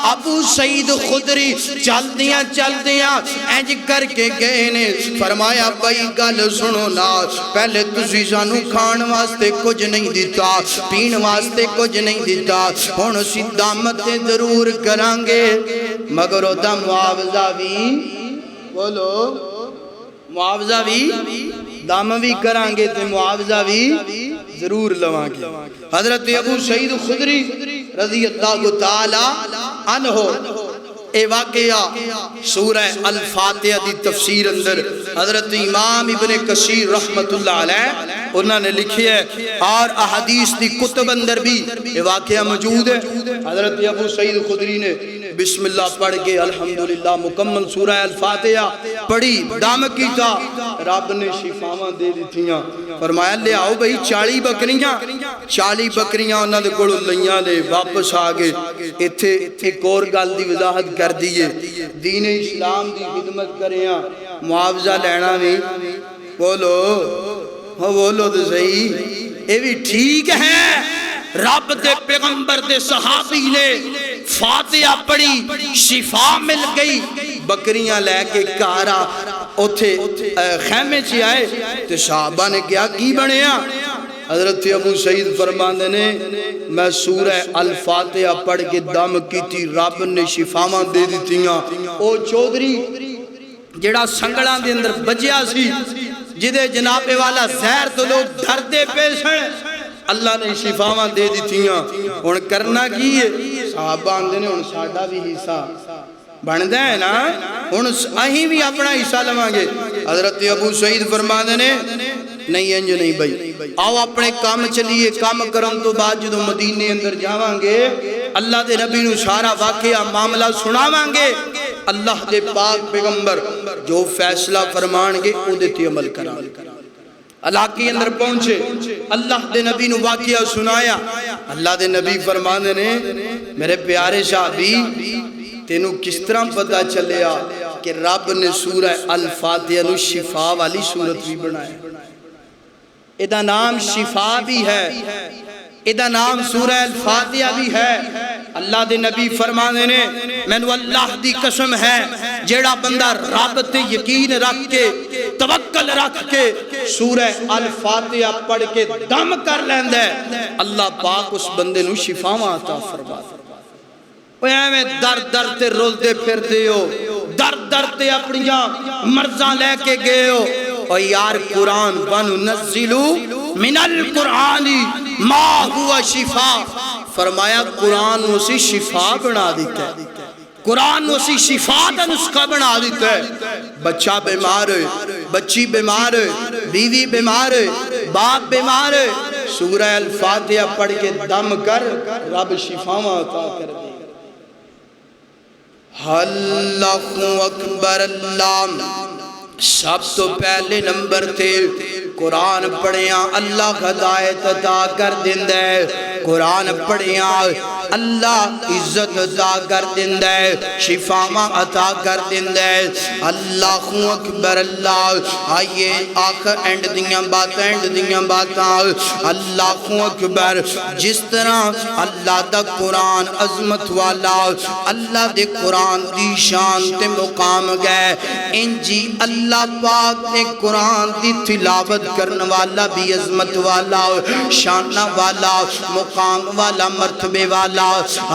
A: ابو سعید خدری چل دیاں اینج کر کے گئے نے فرمایا بھائی گل سنو نا پہلے تسی سانو کھان واسطے کچھ نہیں دیتا پین واسطے کچھ نہیں دیتا ہون اسی دامت ضرور کرانگے مگر او دا معاوضہ بھی بولو معاوضہ بھی دام بھی کرانگے تے معاوضہ بھی ضرور لوانگے حضرت ابو سعید خدری رضی اللہ تعالی عنہ اے واقعہ سورہ الفاتحہ دی تفسیر اندر حضرت امام ابن کثیر رحمت اللہ علیہ انہوں نے لکھی ہے اور احادیث دی کتب اندر بھی اے واقعہ موجود ہے حضرت ابو سعید خدری نے بسم اللہ پڑھ کے الحمدللہ مکمل سورہ الفاتحہ پڑھی دام کی تھا رب نے شفاواں دے دی تھیاں فرمایا لے آؤ بھئی 40 بکریاں انہوں نے کوڑو لیاں لے واپس آگے اتھے ایک اور گل دی وضاحت کر دیئے دین اسلام دی خدمت کریں معاوضہ لینا بھی بولو تو صحیح اے بھی ٹھیک ہے رب دے پیغمبر دے صحابی نے فاتحہ پڑھی شفا مل گئی بکریاں لے کے کارا اتھے خیمے چی آئے تو صحابہ نے کیا کی بنیا حضرت ابو سعید فرماندے نے میں سورہ الفاتحہ پڑھ کے دم کی تھی رب نے شفاواں دے دی تھیاں او چودری جڑا سنگڑاں دے اندر بجیا سی جدے جناب والا زہر تو لوگ دھردے پیش ہیں اللہ نے شفاواں دے دی تھیاں ان کرنا کی ہے صحابہ آندے نے ان ساڑھا بھی حصہ بندے ہیں نا ان اہی بھی اپنا حصہ لوانگے حضرت ابو سعید فرماندے نے نہیں انج نہیں بھائی آؤ اپنے کام چلیے کام کرم تو بعد جدو مدینے اندر جاوانگے اللہ دے نبی نو سارا واقعہ معاملہ سناوانگے اللہ دے پاک پیغمبر جو فیصلہ فرمانگے او دیتی عمل کران علاقے اندر پہنچے اللہ دے نبی نو واقعہ سنایا اللہ دے نبی فرمانے نے میرے پیارے صحابی تینو کس طرح پتا چلیا کہ رب نے سورہ الفاتحہ نو شفا والی سورت بھی بنایا ایدہ نام شفا بھی ہے ایدہ نام سورہ الفاتحہ بھی ہے اللہ دے نبی فرمانے نے مینوں اللہ دی قسم ہے جیڑا بندہ رب تے یقین رکھ کے توکل رکھ کے سورہ الفاتحہ پڑھ کے دم کر لیندا ہے اللہ پاک اس بندے نو شفاواں عطا فرماتا ہے۔ ایویں در در تے رولدے پھردے ہو در در تے اپنیاں مرضاں لے کے گئے ہو اور یار قرآن وَنُنَزِّلُ مِنَ الْقُرْآنِ مَا هُوَ شِفَاء فرمایا قرآن اسی شفا بنا دیتا ہے قرآن اسی شفا کا نسخہ بنا دیتا ہے بچہ بیمار ہے بچی بیمار ہے بیوی بیمار ہے باپ بیمار ہے سورہ الفاتحہ پڑھ کے دم کر رب شفاواں عطا کر دے اللہ اکبر اللہ سب تو پہلے نمبر تے قرآن پڑھیاں اللہ ہدایت عطا کر دیندہ ہے قرآن پڑھیاں اللہ عزت عطا کر دیندہ ہے شفاواں عطا کر دیندہ ہے اللہ اکبر اللہ آئیے آخر اینڈ دیاں باتاں اللہ اکبر جس طرح اللہ دا قرآن عظمت والا اللہ دے قرآن دی شان تے مقام گئے انجی اللہ پاک نے قرآن دی تلاوت کرنے والا بھی عظمت والا شانہ والا مقام والا مرتبے والا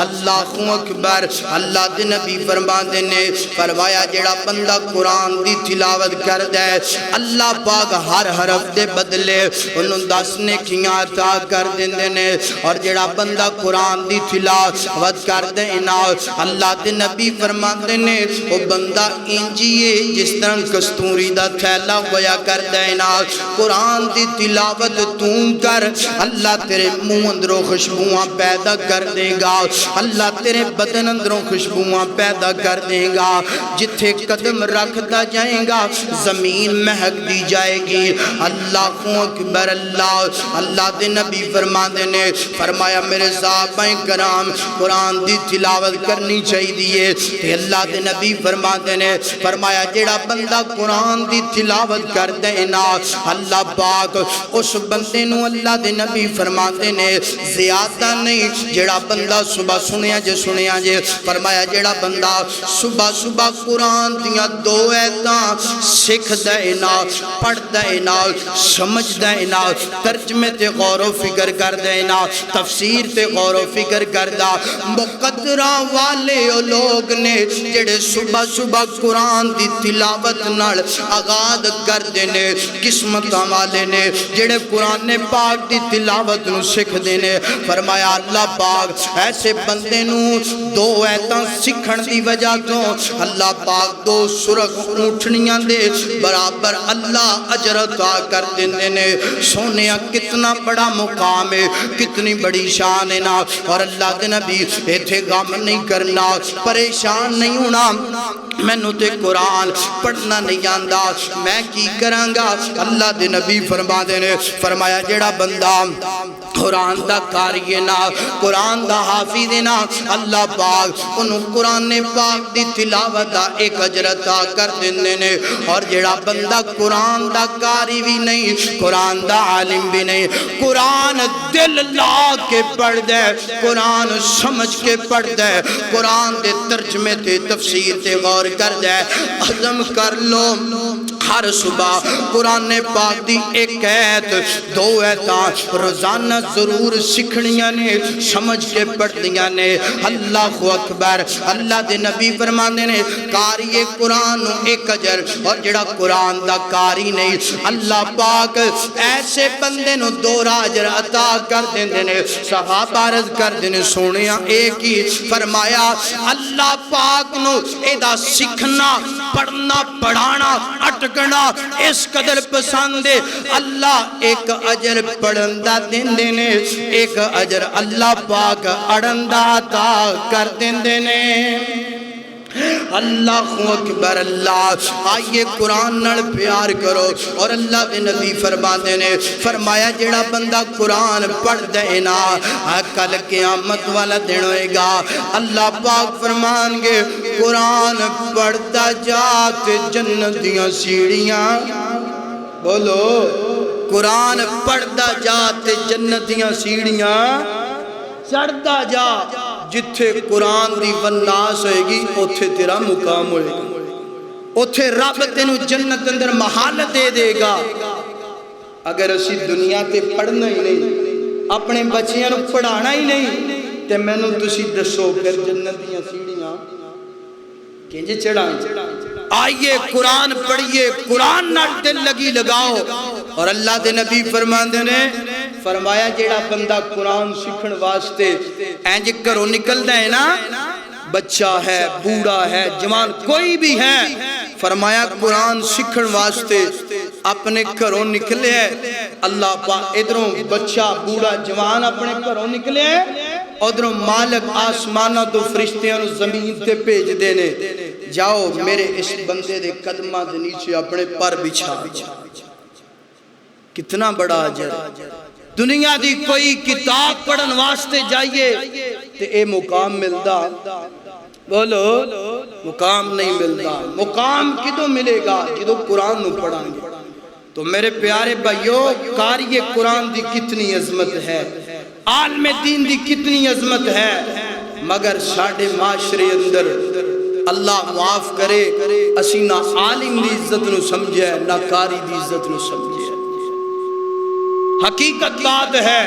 A: اللہ اکبر اللہ دے نبی فرماندے نے فرمایا جڑا بندہ قرآن دی تلاوت کر دے اللہ پاک ہر حرف دے بدلے انہوں 10 نیکیاں عطا کر دیندے نے اور جڑا بندہ قرآن دی تلاوت کر دے نا اللہ دے نبی فرماندے نے وہ بندہ انجیے جس طرح کستوری دا تھیلا ہویا کر دے نا قرآن دی تلاوت تون کر اللہ تیرے منہ اندروں خوشبواں پیدا کر دے گا اللہ تیرے بدن اندروں خوشبواں پیدا کر دے گا جتھے قدم رکھتا جائیں گا زمین مہک دی جائے گی اللہ اکبر اللہ اللہ دے نبی فرماندے نے فرمایا میرے صحابہ کرام قرآن دی تلاوت کرنی چاہی دیئے کہ اللہ دے نبی فرماندے نے فرمایا جیڑا بندہ قرآن دی تلاوت کر دینا اللہ پاک اس بندے نو اللہ دے نبی فرماندے نے زیادہ نہیں جیڑا بندہ صبح سنیا جے فرمایا جیڑا بندہ صبح قرآن دیاں 2 ایتاں سکھ دینا پڑھ دینا سمجھ دینا ترجمے تے غور و فکر کر دینا تفسیر تے غور و فکر کردہ مقدرہ والے لوگ نے جیڑے صبح قرآن دی تلاوت نال آغاز کر دینے قسمتاں والے نے جیڑے قرآن پاک دی تلاوت نو سکھ دینے فرمایا اللہ پاک ایسے بندے نو 2 ایتاں سکھن دی وجہ تو اللہ پاک 2 سرخ اونٹنیاں دے برابر اللہ اجر عطا کر دینے نے سونیا کتنا بڑا مقام ہے کتنی بڑی شان ہے نا اور اللہ دے نبی ایتھے غم نہیں کرنا پریشان نہیں ہونا میں نو تے قرآن پڑھنا نہیں آندہ میں کی کرانگا اللہ دے نبی فرما دینے فرمایا جیڑا بندہ قرآن دا کاریے نا قرآن دا حافظ نا اللہ پاک انہوں قرآن پاک دی تلاوت دا ایک اجر عطا کر دینے نے اور جیڑا بندہ قرآن دا کاری بھی نہیں قرآن دا عالم بھی نہیں قرآن دل لا کے پڑھ دے قرآن سمجھ کے پڑھ دے قرآن دے ترجمے تے تفسیر تے غور کر دے عظم کر لو ہر صبح قرآن پاک دی ایک ایت 2 ایتاں روزانہ ضرور سکھنیاں نے سمجھ کے پڑھ دیاں نے اللہ اکبر اللہ دے نبی فرمانے نے کاری قرآن ایک اجر اور جڑا قرآن دا کاری نہیں اللہ پاک ایسے بندے نو 2 اجر عطا کر دیندے نے صحابہ عرض کر دینے سونیاں ایک ہی فرمایا اللہ پاک نو ایدہ سکھنا پڑھنا پڑھانا اٹکنا اس قدر پسند ہے اللہ ایک اجر پڑھندہ دن دینے ایک اجر اللہ پاک اڑندہ عطا کر دن دینے اللہ اکبر اللہ آئیے قرآن نال پیار کرو اور اللہ دے نبی فرما دینے فرمایا جڑا بندہ قرآن پڑھ دینا کل قیامت والا دن ہوئے گا اللہ پاک فرمان گے قرآن پڑھتا جات جنت دیاں سیڑیاں بولو قرآن پڑھتا جات جنت دیاں سیڑیاں چڑھتا جا جتھے قرآن دی وناس ہوئے گی اتھے تیرا مقام ہوئے گا، اتھے رب تینو جنت اندر محالت دے دے گا۔ اگر اسی دنیا تے پڑھنا ہی نہیں، اپنے بچیاں نو پڑھانا ہی نہیں، تے میں نو تسی دسو پھر جنت دیاں سیڑھیاں کینجے چڑھائیں؟ آئیے قرآن پڑھئیے، قرآن نال دل لگی لگاؤ۔ اور اللہ دے نبی فرماندے نے فرمایا جیڑا بندہ قرآن سکھن واسطے اینج کرو نکل دے نا، بچہ ہے، بوڑھا ہے، جوان کوئی بھی ہے، فرمایا قرآن سکھن واسطے اپنے گھروں نکلے ہے، اللہ پاک ادھروں بچہ بوڑھا جوان اپنے گھروں نکلے ہے، ادھروں مالک آسمانہ تو فرشتیاں زمین تے بھیج دینے، جاؤ میرے اس بندے دے قدمہ دے نیچے اپنے پر بچھا۔ کتنا بڑا اجر۔ دنیا دی کوئی کتاب پڑھن واسطے جائیے تے اے مقام ملدا، بولو مقام نہیں ملدا۔ مقام کدوں ملے گا جدو قرآن نو پڑھائیں گے۔ تو میرے پیارے بھائیو، قاری قرآن دی کتنی عظمت ہے، عالم دین دی کتنی عظمت ہے، مگر ساڑھے معاشرے اندر اللہ معاف کرے اسی نہ عالم دی عزت نو سمجھے نہ قاری دی عزت نو سمجھے۔ حقیقت بات ہے۔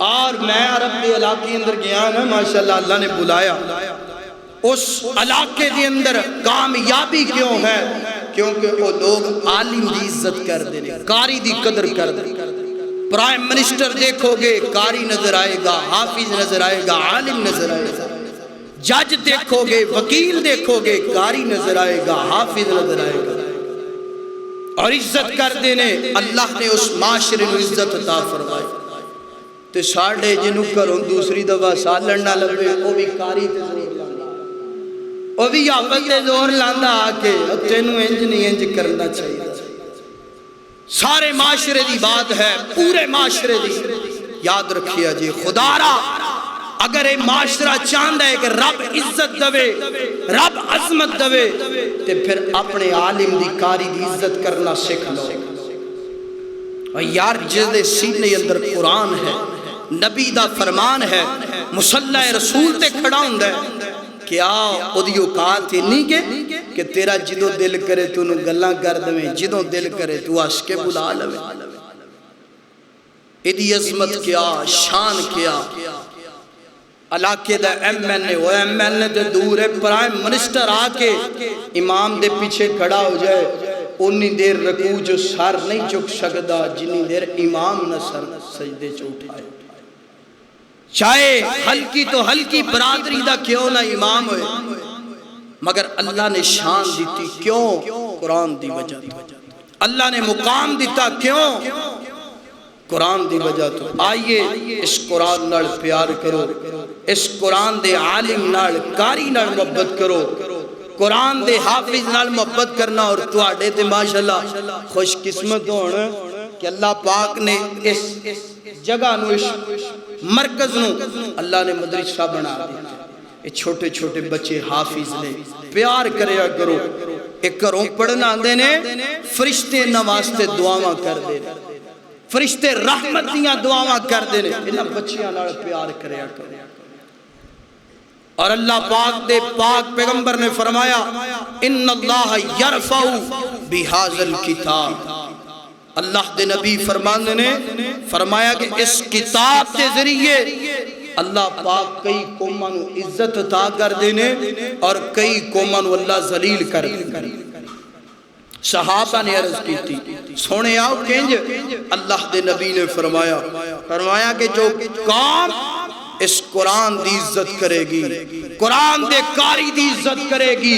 A: اور میں عرب کے علاقے اندر گیا نا، ماشاءاللہ اللہ نے بلایا، اس علاقے کے اندر کامیابی کیوں ہے؟ کیونکہ وہ لوگ عالم دی عزت کر دیں، قاری دی قدر کر دیں۔ پرائم منسٹر دیکھو گے قاری نظر آئے گا، حافظ نظر آئے گا، عالم نظر آئے گا۔ جج دیکھو گے، وکیل دیکھو گے، قاری نظر آئے گا، حافظ نظر آئے گا۔ اور عزت کر دینے اللہ نے اس معاشرے میں عزت عطا فرمائی۔ تے ساڑھے جنوں کروں دوسری دفعہ سالن نہ لگے، وہ بھی قاری تے زور لاندا، وہ بھی حافظ تے زور لاندا آکے تینوں انج نہیں انج کرنا چاہیے۔ سارے معاشرے دی بات ہے، پورے معاشرے دی۔ یاد رکھیا جی خدا را اگر اے معاشرہ چاہتا ہے کہ رب عزت دوے، رب عظمت دوے، تے پھر اپنے عالم دی قاری دی عزت کرنا سکھ لو۔ اور یار جدے سینے اندر قرآن ہے، نبی دا فرمان ہے، مصلی رسول تے کھڑا ہوندا ہے، کیا اودی اوقات ہی نہیں کہ تیرا جدو دل کرے تو انہوں گلاں کر دویں، جدو دل کرے تو آس کے بلا لویں۔ ایدی عظمت کیا، شان کیا۔ علاقے دا ایم این اے، وہ ایم این اے دے دور ہے، پرائم منسٹر آکے امام دے پیچھے کھڑا ہو جائے، انی دیر رکوع جو سر نہیں چک سکدا جنی دیر امام نہ سر سجدے چوٹھائے۔ چاہے ہلکی تو ہلکی برادری دا کیوں نہ امام ہوئے، مگر اللہ نے شان دیتی کیوں؟ قرآن دی وجہ تو۔ اللہ نے مقام دیتا کیوں؟ قرآن دی وجہ تو۔ آئیے اس قرآن نال پیار کرو، اس قرآن دے عالم نال قاری نال محبت کرو، قرآن دے حافظ نال محبت کرنا۔ اور تواڈے تے ماشاءاللہ خوش قسمت ہونا کہ اللہ پاک نے اس جگہ نو، اس مرکز نو اللہ نے مدرسہ بنا دیا۔ یہ چھوٹے چھوٹے بچے حافظ نے، پیار کریا کرو۔ ایک گھروں پڑھنا آندے نے، فرشتے نواستے دعاواں کر دے، فرشتے رحمت دیاں دعاواں کر دے، انہاں بچیاں نال پیار کریا کرو۔ اور اللہ پاک دے پاک پیغمبر نے فرمایا ان اللہ یرفع بہذا الکتاب، اللہ دے نبی فرمانے نے فرمایا کہ اس کتاب کے ذریعے اللہ پاک کئی قوماں نو عزت عطا کر دینے اور کئی قوماں نو اللہ ذلیل کر دینے۔ صحابہ نے عرض کی تھی سونے آؤ کنج، اللہ دے نبی نے فرمایا کہ جو قوم اس قرآن دی عزت کرے گی، قرآن دے قاری دی عزت کرے گی،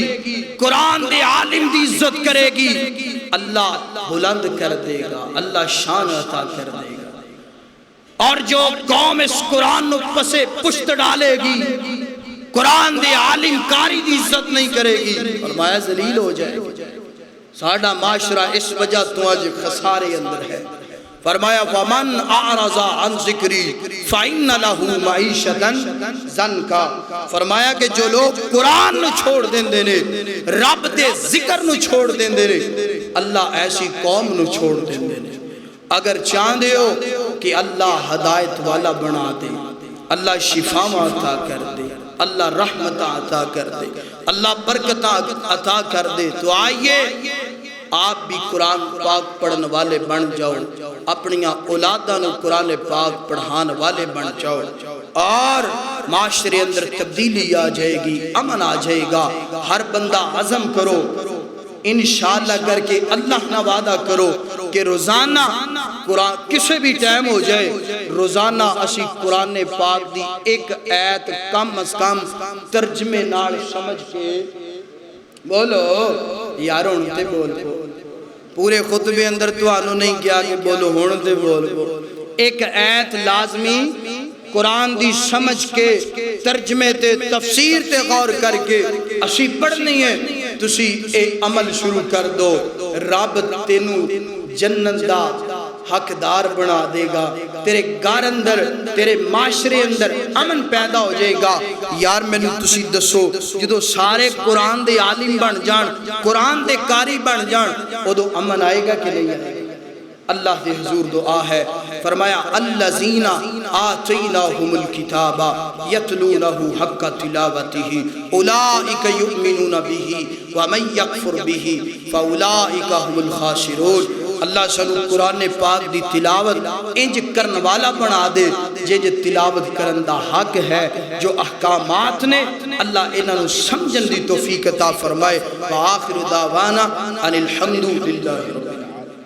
A: قرآن دے عالم دی عزت کرے گی، اللہ بلند کر دے گا، اللہ شان عطا کر دے گا۔ اور جو قوم اس قرآن نو پسے پشت ڈالے گی، قرآن دے عالم قاری دی عزت نہیں کرے گی، فرمایا ذلیل ہو جائے گی۔ ساڑھا معاشرہ اس وجہ تو آج خسارے اندر ہے۔ فرمایا وَمَنْ أَعْرَضَ عَنْ ذِكْرِي فَإِنَّ لَهُ مَعِيشَةً ضَنْكَ۔ فرمایا کہ جو لوگ قرآن نو چھوڑ دیں دینے، رب دے ذکر نو چھوڑ دیں دینے، اللہ ایسی قوم نو چھوڑ دیں دینے۔ اگر چاندے ہو کہ اللہ ہدایت والا بنا دے، اللہ شفاء عطا کر دے، اللہ رحمت عطا کر دے، اللہ برکت عطا کر دے۔ تو آئیے آپ بھی قرآن پاک پڑھن والے بن جاؤ، اپنی اولاداں نو قرآن پاک پڑھان والے بن جاؤ، اور معاشرے اندر تبدیلی آ جائے گی، امن آ جائے گا۔ ہر بندہ عزم کرو، انشاءاللہ کر کے اللہ نہ وعدہ کرو کہ روزانہ قرآن کسی بھی ٹائم ہو جائے، روزانہ اسی قرآن پاک دی ایک آیت کم از کم ترجمے نال سمجھ کے بولو یاروں تے بول پورے خطبے اندر تو آنو نہیں کیا کہ بولو ہون تے بول ایک آیت لازمی قرآن دی سمجھ کے ترجمے تے تفسیر تے غور کر کے اسی پڑھنی ہے۔ تسی اے عمل شروع کر دو، رب تینو جنت دا حقدار بنا دے گا، تیرے گھر اندر تیرے معاشرے اندر امن پیدا ہو جائے گا۔ یار میں نے تسی دسو جدو سارے قرآن دے عالم بن جان، قرآن دے قاری بن جان، وہ دو امن آئے گا کہ نہیں آئے گا؟ اللہ دے حضور دعا ہے، فرمایا الذین آتیناہم الکتاب یتلونہ حق تلاوتہ اولئک یؤمنون بہ ومن یکفر بہ فاولئک هم الخاسرون۔ اللہ سنو قرآن پاک دی تلاوت انج کرن والا بنا دے جے تلاوت کرن دا حق ہے، جو احکامات نے اللہ انہوں سمجھن دی توفیق عطا فرمائے۔ وآخر دعوانا ان الحمد للہ۔